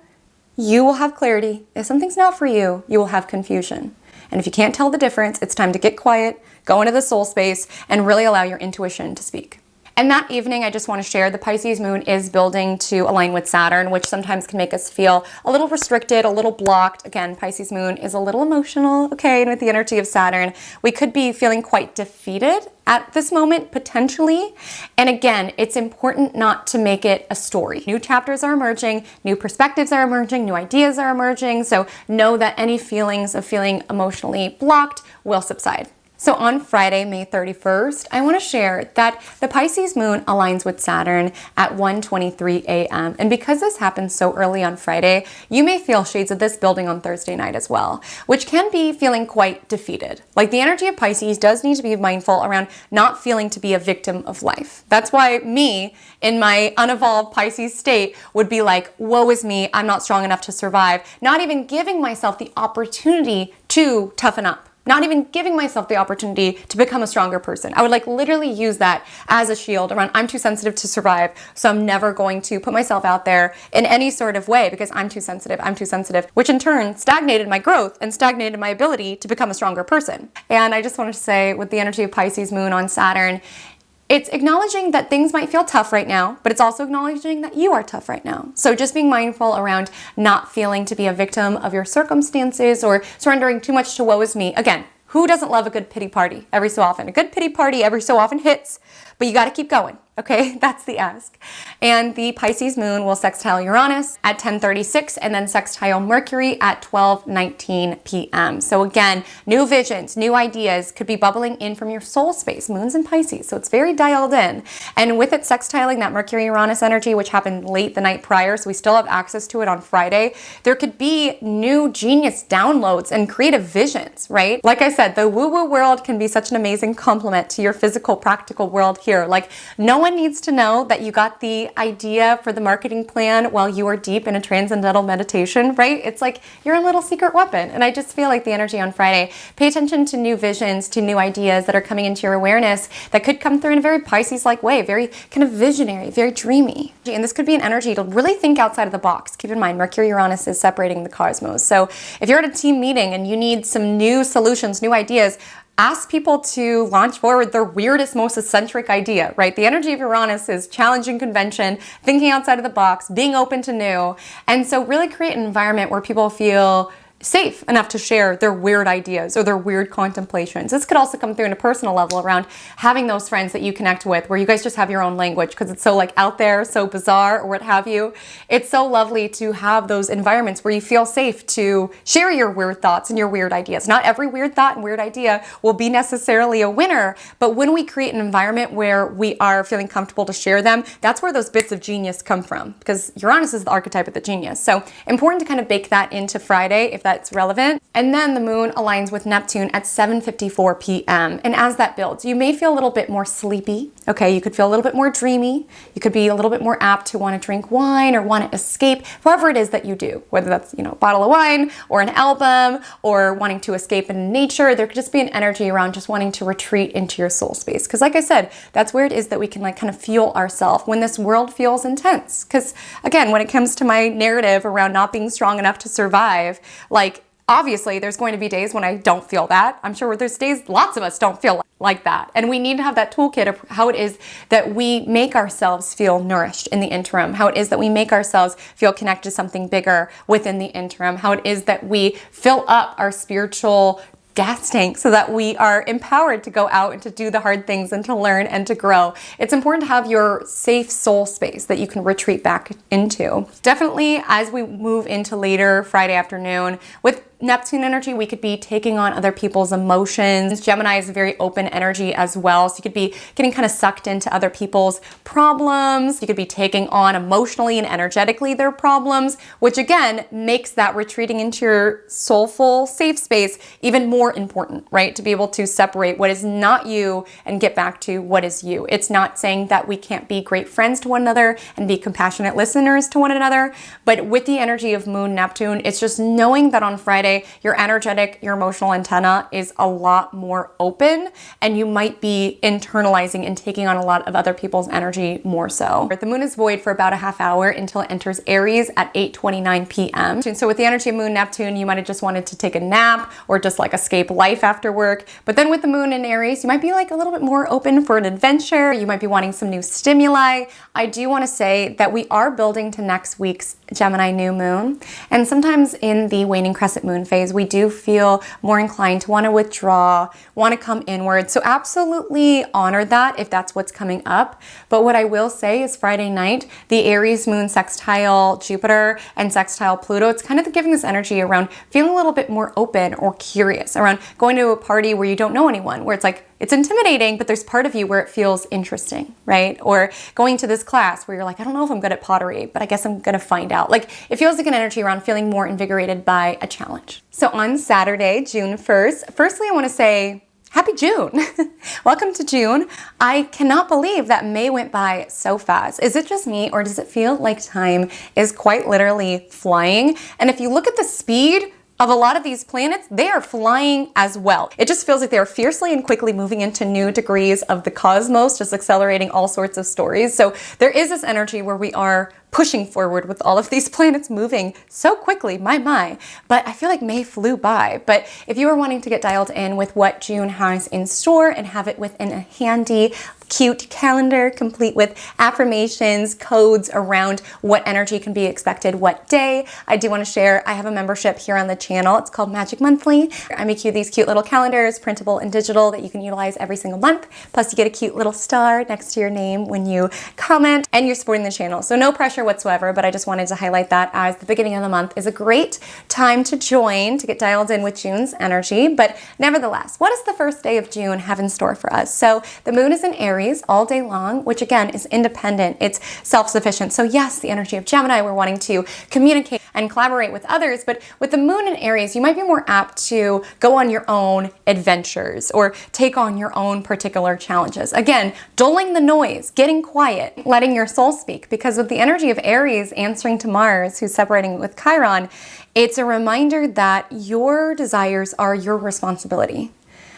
you will have clarity. If something's not for you, you will have confusion. And if you can't tell the difference, it's time to get quiet, go into the soul space, and really allow your intuition to speak. And that evening, I just want to share the Pisces moon is building to align with Saturn, which sometimes can make us feel a little restricted, a little blocked. Again, Pisces moon is a little emotional, okay? And with the energy of Saturn, we could be feeling quite defeated at this moment, potentially. And again, it's important not to make it a story. New chapters are emerging, new perspectives are emerging, new ideas are emerging. So know that any feelings of feeling emotionally blocked will subside. So on Friday, May 31st, I want to share that the Pisces moon aligns with Saturn at 1:23 a.m. And because this happens so early on Friday, you may feel shades of this building on Thursday night as well, which can be feeling quite defeated. Like the energy of Pisces does need to be mindful around not feeling to be a victim of life. That's why me, in my unevolved Pisces state, would be like, woe is me, I'm not strong enough to survive. Not even giving myself the opportunity to toughen up. Not even giving myself the opportunity to become a stronger person. I would like literally use that as a shield around I'm too sensitive to survive, so I'm never going to put myself out there in any sort of way because I'm too sensitive, which in turn stagnated my growth and stagnated my ability to become a stronger person. And I just wanted to say, with the energy of Pisces moon on Saturn, it's acknowledging that things might feel tough right now, but it's also acknowledging that you are tough right now. So just being mindful around not feeling to be a victim of your circumstances or surrendering too much to woe is me. Again, who doesn't love a good pity party every so often? A good pity party every so often hits, but you got to keep going. Okay, that's the ask. And the Pisces moon will sextile Uranus at 10:36 and then sextile Mercury at 12:19 p.m. So again, new visions, new ideas could be bubbling in from your soul space. Moon's in Pisces, so it's very dialed in. And with it sextiling that Mercury-Uranus energy, which happened late the night prior, so we still have access to it on Friday, there could be new genius downloads and creative visions, right? Like I said, the woo-woo world can be such an amazing complement to your physical, practical world here. Like no one needs to know that you got the idea for the marketing plan while you are deep in a transcendental meditation, right? It's like your little secret weapon. And I just feel like the energy on Friday, pay attention to new visions, to new ideas that are coming into your awareness that could come through in a very Pisces-like way, very kind of visionary, very dreamy. And this could be an energy to really think outside of the box. Keep in mind, Mercury-Uranus is separating the cosmos. So if you're at a team meeting and you need some new solutions, new ideas, ask people to launch forward their weirdest, most eccentric idea, right? The energy of Uranus is challenging convention, thinking outside of the box, being open to new. And so really create an environment where people feel safe enough to share their weird ideas or their weird contemplations. This could also come through in a personal level around having those friends that you connect with where you guys just have your own language because it's so like out there, so bizarre or what have you. It's so lovely to have those environments where you feel safe to share your weird thoughts and your weird ideas. Not every weird thought and weird idea will be necessarily a winner, but when we create an environment where we are feeling comfortable to share them, that's where those bits of genius come from because Uranus is the archetype of the genius. So important to kind of bake that into Friday if that's relevant. And then the moon aligns with Neptune at 7:54 p.m. And as that builds, you may feel a little bit more sleepy. Okay, you could feel a little bit more dreamy. You could be a little bit more apt to want to drink wine or want to escape, however it is that you do, whether that's, a bottle of wine or an album or wanting to escape in nature. There could just be an energy around just wanting to retreat into your soul space. Because like I said, that's where it is that we can like kind of fuel ourselves when this world feels intense. Because again, when it comes to my narrative around not being strong enough to survive, like obviously there's going to be days when I don't feel that. I'm sure there's days lots of us don't feel like that. And we need to have that toolkit of how it is that we make ourselves feel nourished in the interim, how it is that we make ourselves feel connected to something bigger within the interim, how it is that we fill up our spiritual gas tank so that we are empowered to go out and to do the hard things and to learn and to grow. It's important to have your safe soul space that you can retreat back into. Definitely as we move into later Friday afternoon with Neptune energy, we could be taking on other people's emotions. Gemini is a very open energy as well. So you could be getting kind of sucked into other people's problems. You could be taking on emotionally and energetically their problems, which again makes that retreating into your soulful safe space even more important, right? To be able to separate what is not you and get back to what is you. It's not saying that we can't be great friends to one another and be compassionate listeners to one another, but with the energy of Moon Neptune, it's just knowing that on Friday, your energetic, your emotional antenna is a lot more open, and you might be internalizing and taking on a lot of other people's energy more so. The moon is void for about a half hour until it enters Aries at 8:29 p.m. And so with the energy of Moon Neptune, you might have just wanted to take a nap or just like escape life after work. But then with the moon in Aries, you might be like a little bit more open for an adventure. You might be wanting some new stimuli. I do want to say that we are building to next week's Gemini new moon. And sometimes in the waning crescent moon phase, we do feel more inclined to want to withdraw, want to come inward. So absolutely honor that if that's what's coming up. But what I will say is Friday night, the Aries moon sextile Jupiter and sextile Pluto, it's kind of giving this energy around feeling a little bit more open or curious, around going to a party where you don't know anyone, where it's like, it's intimidating, but there's part of you where it feels interesting, right? Or going to this class where you're like, I don't know if I'm good at pottery, but I guess I'm gonna find out. Like, it feels like an energy around feeling more invigorated by a challenge. So on Saturday, June 1st, firstly, I wanna say, happy June. Welcome to June. I cannot believe that May went by so fast. Is it just me, or does it feel like time is quite literally flying? And if you look at the speed of a lot of these planets, they are flying as well. It just feels like they are fiercely and quickly moving into new degrees of the cosmos, just accelerating all sorts of stories. So there is this energy where we are pushing forward with all of these planets moving so quickly, my. But I feel like May flew by. But if you are wanting to get dialed in with what June has in store and have it within a handy, cute calendar complete with affirmations, codes around what energy can be expected what day, I do want to share, I have a membership here on the channel. It's called Magic Monthly. I make you these cute little calendars, printable and digital, that you can utilize every single month. Plus you get a cute little star next to your name when you comment, and you're supporting the channel. So no pressure whatsoever, but I just wanted to highlight that as the beginning of the month is a great time to join, to get dialed in with June's energy. But nevertheless, what does the first day of June have in store for us? So the moon is in Aries all day long, which again is independent, it's self-sufficient. So yes, the energy of Gemini, we're wanting to communicate and collaborate with others, but with the moon in Aries, you might be more apt to go on your own adventures or take on your own particular challenges. Again, dulling the noise, getting quiet, letting your soul speak, because with the energy of Aries answering to Mars, who's separating with Chiron, it's a reminder that your desires are your responsibility,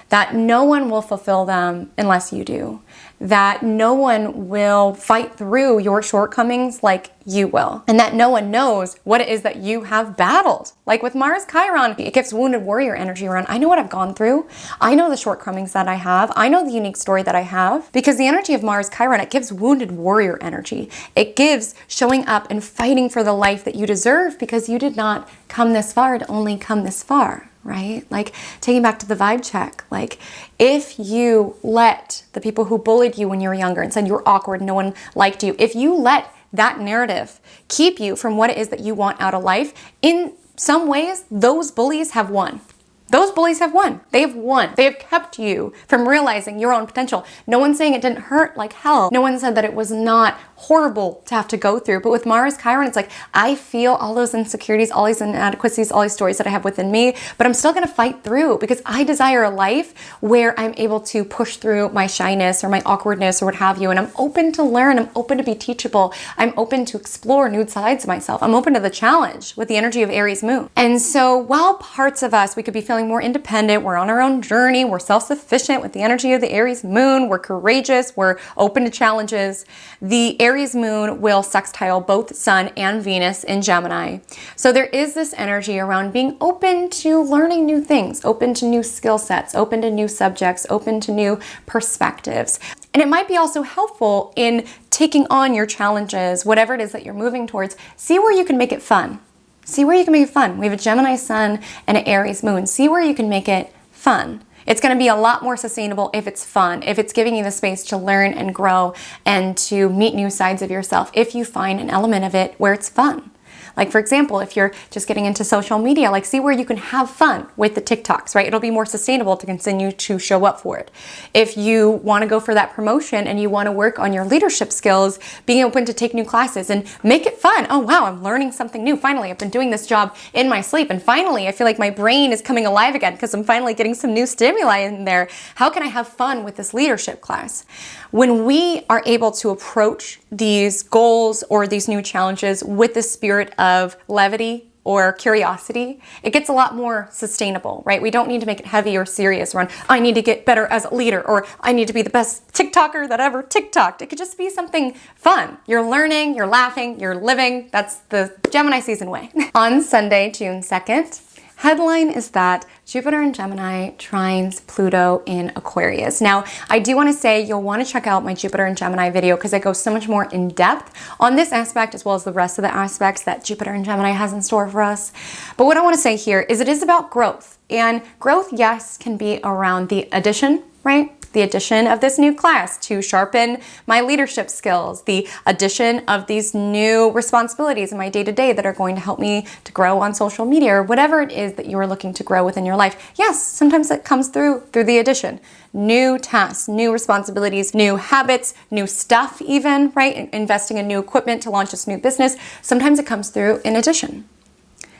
that no one will fulfill them unless you do, that no one will fight through your shortcomings like you will, and that no one knows what it is that you have battled. Like with Mars Chiron, it gives wounded warrior energy around, I know what I've gone through, I know the shortcomings that I have, I know the unique story that I have, because the energy of Mars Chiron, it gives wounded warrior energy. It gives showing up and fighting for the life that you deserve, because you did not come this far to only come this far. Right? Like taking back to the vibe check, like if you let the people who bullied you when you were younger and said you were awkward, no one liked you, if you let that narrative keep you from what it is that you want out of life, in some ways, those bullies have won. Those bullies have won. They have won. They have kept you from realizing your own potential. No one's saying it didn't hurt like hell. No one said that it was not horrible to have to go through. But with Mars Chiron, it's like, I feel all those insecurities, all these inadequacies, all these stories that I have within me, but I'm still going to fight through, because I desire a life where I'm able to push through my shyness or my awkwardness or what have you. And I'm open to learn. I'm open to be teachable. I'm open to explore new sides of myself. I'm open to the challenge with the energy of Aries moon. And so while parts of us, we could be feeling more independent, we're on our own journey, we're self-sufficient with the energy of the Aries moon, we're courageous, we're open to challenges, the Aries moon will sextile both Sun and Venus in Gemini. So there is this energy around being open to learning new things, open to new skill sets, open to new subjects, open to new perspectives. And it might be also helpful in taking on your challenges, whatever it is that you're moving towards. See where you can make it fun. See where you can make it fun. We have a Gemini sun and an Aries moon. See where you can make it fun. It's going to be a lot more sustainable if it's fun, if it's giving you the space to learn and grow and to meet new sides of yourself, if you find an element of it where it's fun. Like for example, if you're just getting into social media, like see where you can have fun with the TikToks, right? It'll be more sustainable to continue to show up for it. If you want to go for that promotion and you want to work on your leadership skills, being open to take new classes and make it fun. Oh wow, I'm learning something new. Finally, I've been doing this job in my sleep, and finally I feel like my brain is coming alive again because I'm finally getting some new stimuli in there. How can I have fun with this leadership class? When we are able to approach these goals or these new challenges with the spirit of levity or curiosity, it gets a lot more sustainable, right? We don't need to make it heavy or serious around, I need to get better as a leader, or I need to be the best TikToker that ever TikToked. It could just be something fun. You're learning, you're laughing, you're living. That's the Gemini season way. On Sunday, June 2nd, headline is that Jupiter in Gemini trines Pluto in Aquarius. Now, I do want to say you'll want to check out my Jupiter in Gemini video because I go so much more in depth on this aspect as well as the rest of the aspects that Jupiter in Gemini has in store for us. But what I want to say here is it is about growth. And growth, yes, can be around the addition, right? The addition of this new class to sharpen my leadership skills, the addition of these new responsibilities in my day-to-day that are going to help me to grow on social media, or whatever it is that you are looking to grow within your life. Yes, sometimes it comes through the addition. New tasks, new responsibilities, new habits, new stuff even, right? Investing in new equipment to launch this new business. Sometimes it comes through in addition.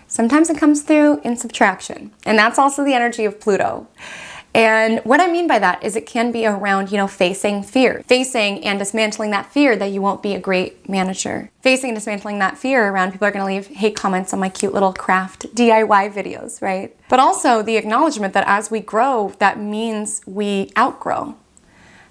Sometimes it comes through in subtraction. And that's also the energy of Pluto. And what I mean by that is it can be around, facing fear. Facing and dismantling that fear that you won't be a great manager. Facing and dismantling that fear around people are going to leave hate comments on my cute little craft DIY videos, right? But also the acknowledgement that as we grow, that means we outgrow.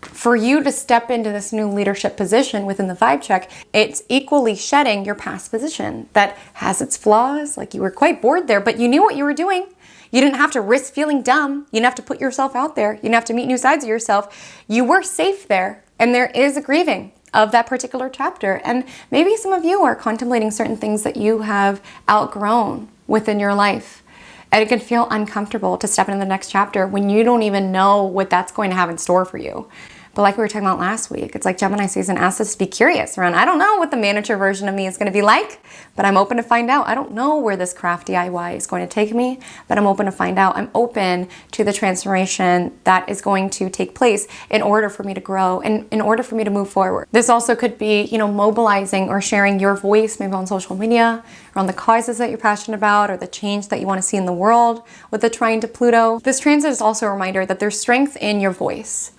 For you to step into this new leadership position within the vibe check, it's equally shedding your past position that has its flaws, like you were quite bored there, but you knew what you were doing. You didn't have to risk feeling dumb. You didn't have to put yourself out there. You didn't have to meet new sides of yourself. You were safe there, and there is a grieving of that particular chapter. And maybe some of you are contemplating certain things that you have outgrown within your life. And it can feel uncomfortable to step into the next chapter when you don't even know what that's going to have in store for you. But like we were talking about last week, it's like Gemini season asks us to be curious around, I don't know what the manager version of me is going to be like, but I'm open to find out. I don't know where this craft DIY is going to take me, but I'm open to find out. I'm open to the transformation that is going to take place in order for me to grow and in order for me to move forward. This also could be, mobilizing or sharing your voice maybe on social media, around the causes that you're passionate about or the change that you want to see in the world with the trine to Pluto. This transit is also a reminder that there's strength in your voice.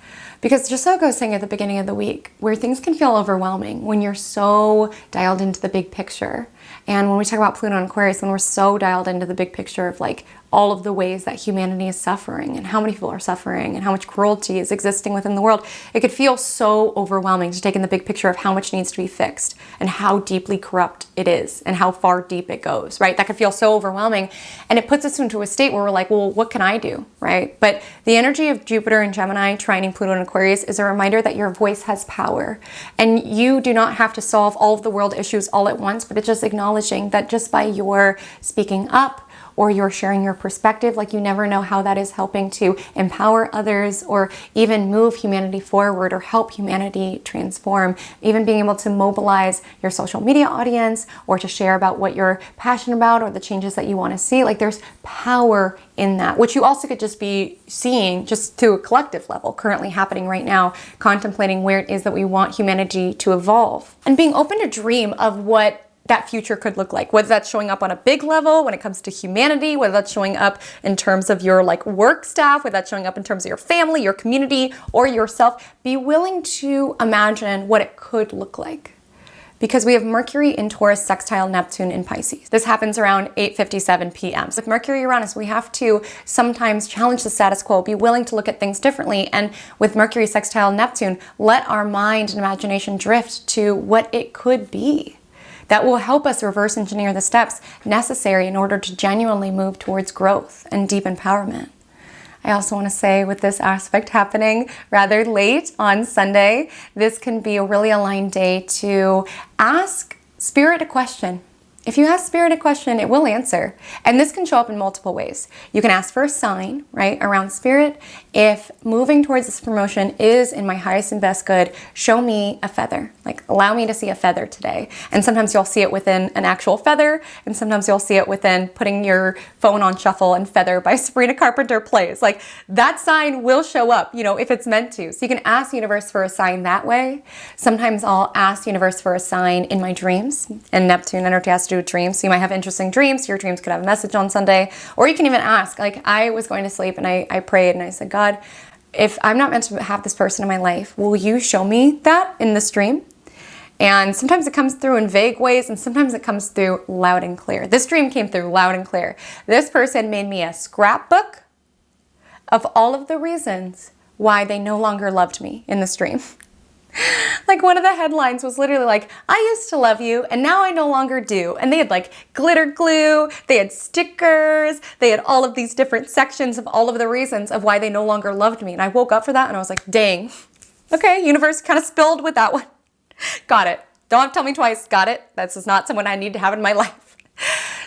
Because just like I was saying at the beginning of the week, where things can feel overwhelming when you're so dialed into the big picture. And when we talk about Pluto and Aquarius, when we're so dialed into the big picture of like all of the ways that humanity is suffering and how many people are suffering and how much cruelty is existing within the world, it could feel so overwhelming to take in the big picture of how much needs to be fixed and how deeply corrupt it is and how far deep it goes, right? That could feel so overwhelming. And it puts us into a state where we're like, well, what can I do, right? But the energy of Jupiter and Gemini trining Pluto and Aquarius is a reminder that your voice has power. And you do not have to solve all of the world issues all at once, but it's just acknowledging that just by your speaking up, or you're sharing your perspective, like you never know how that is helping to empower others or even move humanity forward or help humanity transform. Even being able to mobilize your social media audience or to share about what you're passionate about or the changes that you want to see. Like there's power in that, which you also could just be seeing just to a collective level currently happening right now, contemplating where it is that we want humanity to evolve and being open to dream of what that future could look like, whether that's showing up on a big level when it comes to humanity, whether that's showing up in terms of your work staff, whether that's showing up in terms of your family, your community, or yourself. Be willing to imagine what it could look like. Because we have Mercury in Taurus sextile Neptune in Pisces. This happens around 8:57 p.m. So with Mercury Uranus, we have to sometimes challenge the status quo, be willing to look at things differently. And with Mercury sextile Neptune, let our mind and imagination drift to what it could be. That will help us reverse engineer the steps necessary in order to genuinely move towards growth and deep empowerment. I also want to say with this aspect happening rather late on Sunday, this can be a really aligned day to ask Spirit a question. If you ask Spirit a question, it will answer. And this can show up in multiple ways. You can ask for a sign, right, around Spirit. If moving towards this promotion is in my highest and best good, show me a feather. Like, allow me to see a feather today. And sometimes you'll see it within an actual feather, and sometimes you'll see it within putting your phone on shuffle and Feather by Sabrina Carpenter plays. Like, that sign will show up, you know, if it's meant to. So you can ask the universe for a sign that way. Sometimes I'll ask the universe for a sign in my dreams, and Neptune energy has to do with dreams. So you might have interesting dreams. Your dreams could have a message on Sunday. Or you can even ask, like, I was going to sleep and I prayed and I said, God, if I'm not meant to have this person in my life, will you show me that in this dream? And sometimes it comes through in vague ways, and sometimes it comes through loud and clear. This dream came through loud and clear. This person made me a scrapbook of all of the reasons why they no longer loved me in this dream. Like, one of the headlines was literally like, I used to love you and now I no longer do. And they had like glitter glue, they had stickers, they had all of these different sections of all of the reasons of why they no longer loved me. And I woke up for that and I was like, dang, okay, universe kind of spilled with that one. Got it. Don't have to tell me twice. Got it. This is not someone I need to have in my life.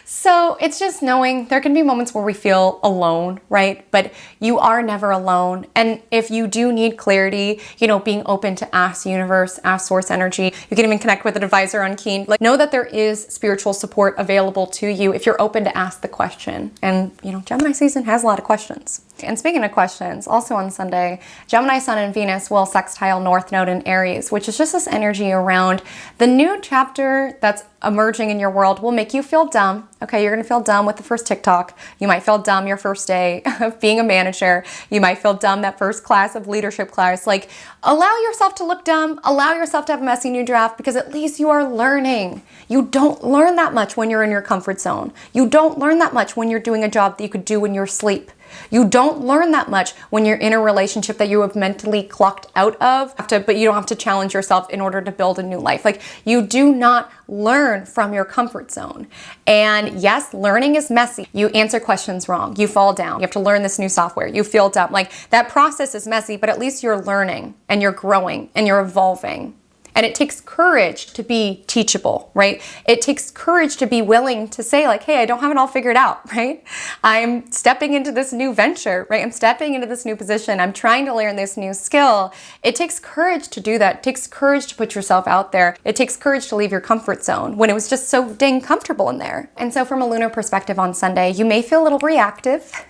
So it's just knowing there can be moments where we feel alone, right? But you are never alone. And if you do need clarity, you know, being open to ask the universe, ask source energy. You can even connect with an advisor on Keen. Like, know that there is spiritual support available to you if you're open to ask the question. And, you know, Gemini season has a lot of questions. And speaking of questions, also on Sunday, Gemini, Sun, and Venus will sextile North Node in Aries, which is just this energy around the new chapter that's emerging in your world will make you feel dumb. Okay, you're gonna feel dumb with the first TikTok. You might feel dumb your first day of being a manager. You might feel dumb that first class of leadership class. Like, allow yourself to look dumb. Allow yourself to have a messy new draft, because at least you are learning. You don't learn that much when you're in your comfort zone. You don't learn that much when you're doing a job that you could do in your sleep. You don't learn that much when you're in a relationship that you have mentally clocked out of, but you don't have to challenge yourself in order to build a new life. Like, you do not learn from your comfort zone. And yes, learning is messy. You answer questions wrong. You fall down. You have to learn this new software. You feel dumb. Like, that process is messy, but at least you're learning and you're growing and you're evolving. And it takes courage to be teachable, right? It takes courage to be willing to say, like, hey, I don't have it all figured out, right? I'm stepping into this new venture, right? I'm stepping into this new position. I'm trying to learn this new skill. It takes courage to do that. It takes courage to put yourself out there. It takes courage to leave your comfort zone when it was just so dang comfortable in there. And so from a lunar perspective on Sunday, you may feel a little reactive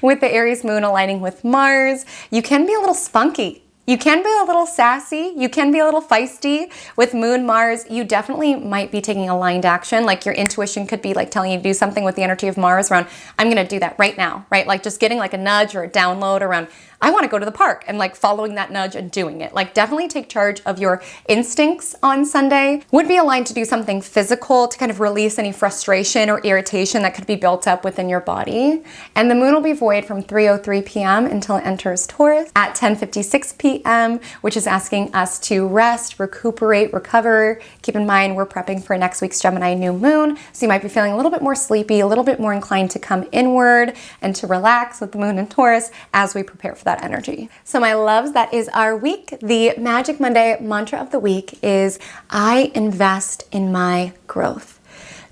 with the Aries moon aligning with Mars. You can be a little spunky. You can be a little sassy. You can be a little feisty with Moon, Mars. You definitely might be taking aligned action. Like, your intuition could be like telling you to do something with the energy of Mars around, I'm going to do that right now, right? Like, just getting like a nudge or a download around, I want to go to the park, and like following that nudge and doing it. Like, definitely take charge of your instincts on Sunday. Would be aligned to do something physical to kind of release any frustration or irritation that could be built up within your body. And the moon will be void from 3:03 p.m. until it enters Taurus at 10:56 p.m., which is asking us to rest, recuperate, recover. Keep in mind, we're prepping for next week's Gemini new moon, so you might be feeling a little bit more sleepy, a little bit more inclined to come inward and to relax with the moon in Taurus as we prepare for that energy. So my loves, that is our week. The Magic Monday mantra of the week is, I invest in my growth.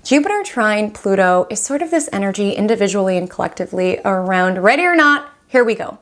Jupiter trine Pluto is sort of this energy individually and collectively around, ready or not, here we go.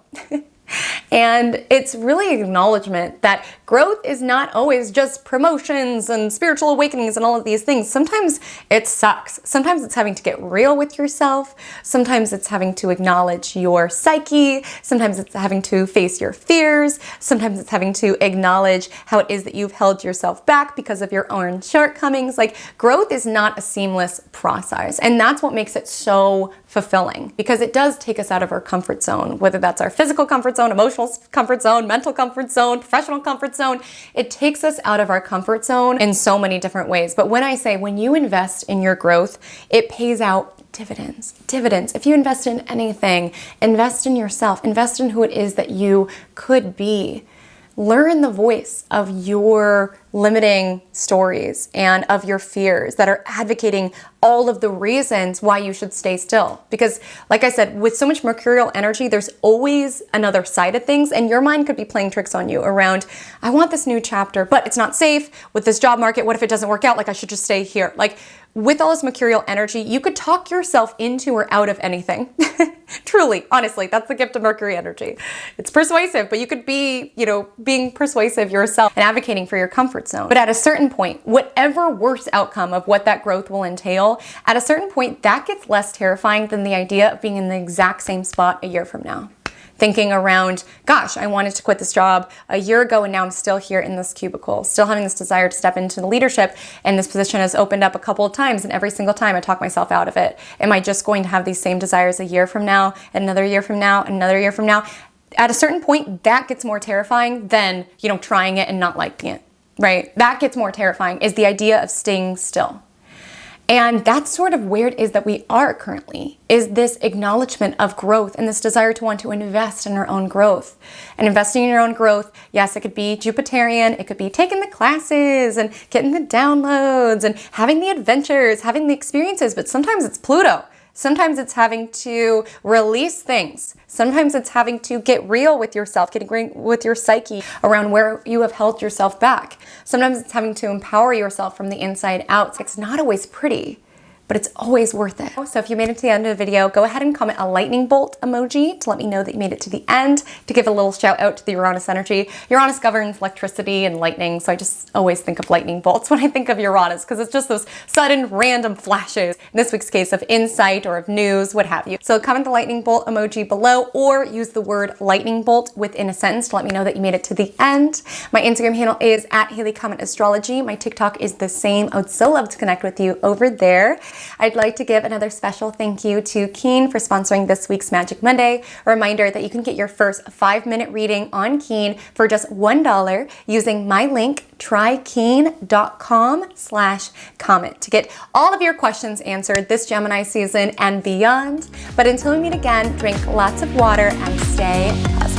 And it's really acknowledgement that growth is not always just promotions and spiritual awakenings and all of these things. Sometimes it sucks. Sometimes it's having to get real with yourself. Sometimes it's having to acknowledge your psyche. Sometimes it's having to face your fears. Sometimes it's having to acknowledge how it is that you've held yourself back because of your own shortcomings. Like, growth is not a seamless process. And that's what makes it so fulfilling, because it does take us out of our comfort zone, whether that's our physical comfort zone, emotional comfort zone, mental comfort zone, professional comfort zone. It takes us out of our comfort zone in so many different ways. But when I say, when you invest in your growth, it pays out dividends. Dividends. If you invest in anything, invest in yourself, invest in who it is that you could be. Learn the voice of your limiting stories and of your fears that are advocating all of the reasons why you should stay still. Because, like I said, with so much mercurial energy, there's always another side of things, and your mind could be playing tricks on you around, I want this new chapter, but it's not safe with this job market. What if it doesn't work out? Like, I should just stay here. Like, with all this mercurial energy, you could talk yourself into or out of anything. Truly, honestly, that's the gift of Mercury energy. It's persuasive, but you could be, being persuasive yourself and advocating for your comfort zone. But at a certain point, whatever worst outcome of what that growth will entail, at a certain point, that gets less terrifying than the idea of being in the exact same spot a year from now. Thinking around, gosh, I wanted to quit this job a year ago and now I'm still here in this cubicle, still having this desire to step into the leadership, and this position has opened up a couple of times and every single time I talk myself out of it. Am I just going to have these same desires a year from now, another year from now, another year from now? At a certain point, that gets more terrifying than, trying it and not liking it, right? That gets more terrifying, is the idea of staying still. And that's sort of where it is that we are currently, is this acknowledgement of growth and this desire to want to invest in our own growth. And investing in your own growth, yes, it could be Jupiterian, it could be taking the classes and getting the downloads and having the adventures, having the experiences, but sometimes it's Pluto. Sometimes it's having to release things. Sometimes it's having to get real with yourself, getting real with your psyche around where you have held yourself back. Sometimes it's having to empower yourself from the inside out. It's not always pretty, but it's always worth it. So if you made it to the end of the video, go ahead and comment a lightning bolt emoji to let me know that you made it to the end, to give a little shout out to the Uranus energy. Uranus governs electricity and lightning, so I just always think of lightning bolts when I think of Uranus, because it's just those sudden random flashes, in this week's case of insight or of news, what have you. So comment the lightning bolt emoji below, or use the word lightning bolt within a sentence to let me know that you made it to the end. My Instagram handle is @HaleyCometAstrology. My TikTok is the same. I would so love to connect with you over there. I'd like to give another special thank you to Keen for sponsoring this week's Magic Monday. A reminder that you can get your first 5-minute reading on Keen for just $1 using my link, trykeen.com/comet, to get all of your questions answered this Gemini season and beyond. But until we meet again, drink lots of water and stay positive.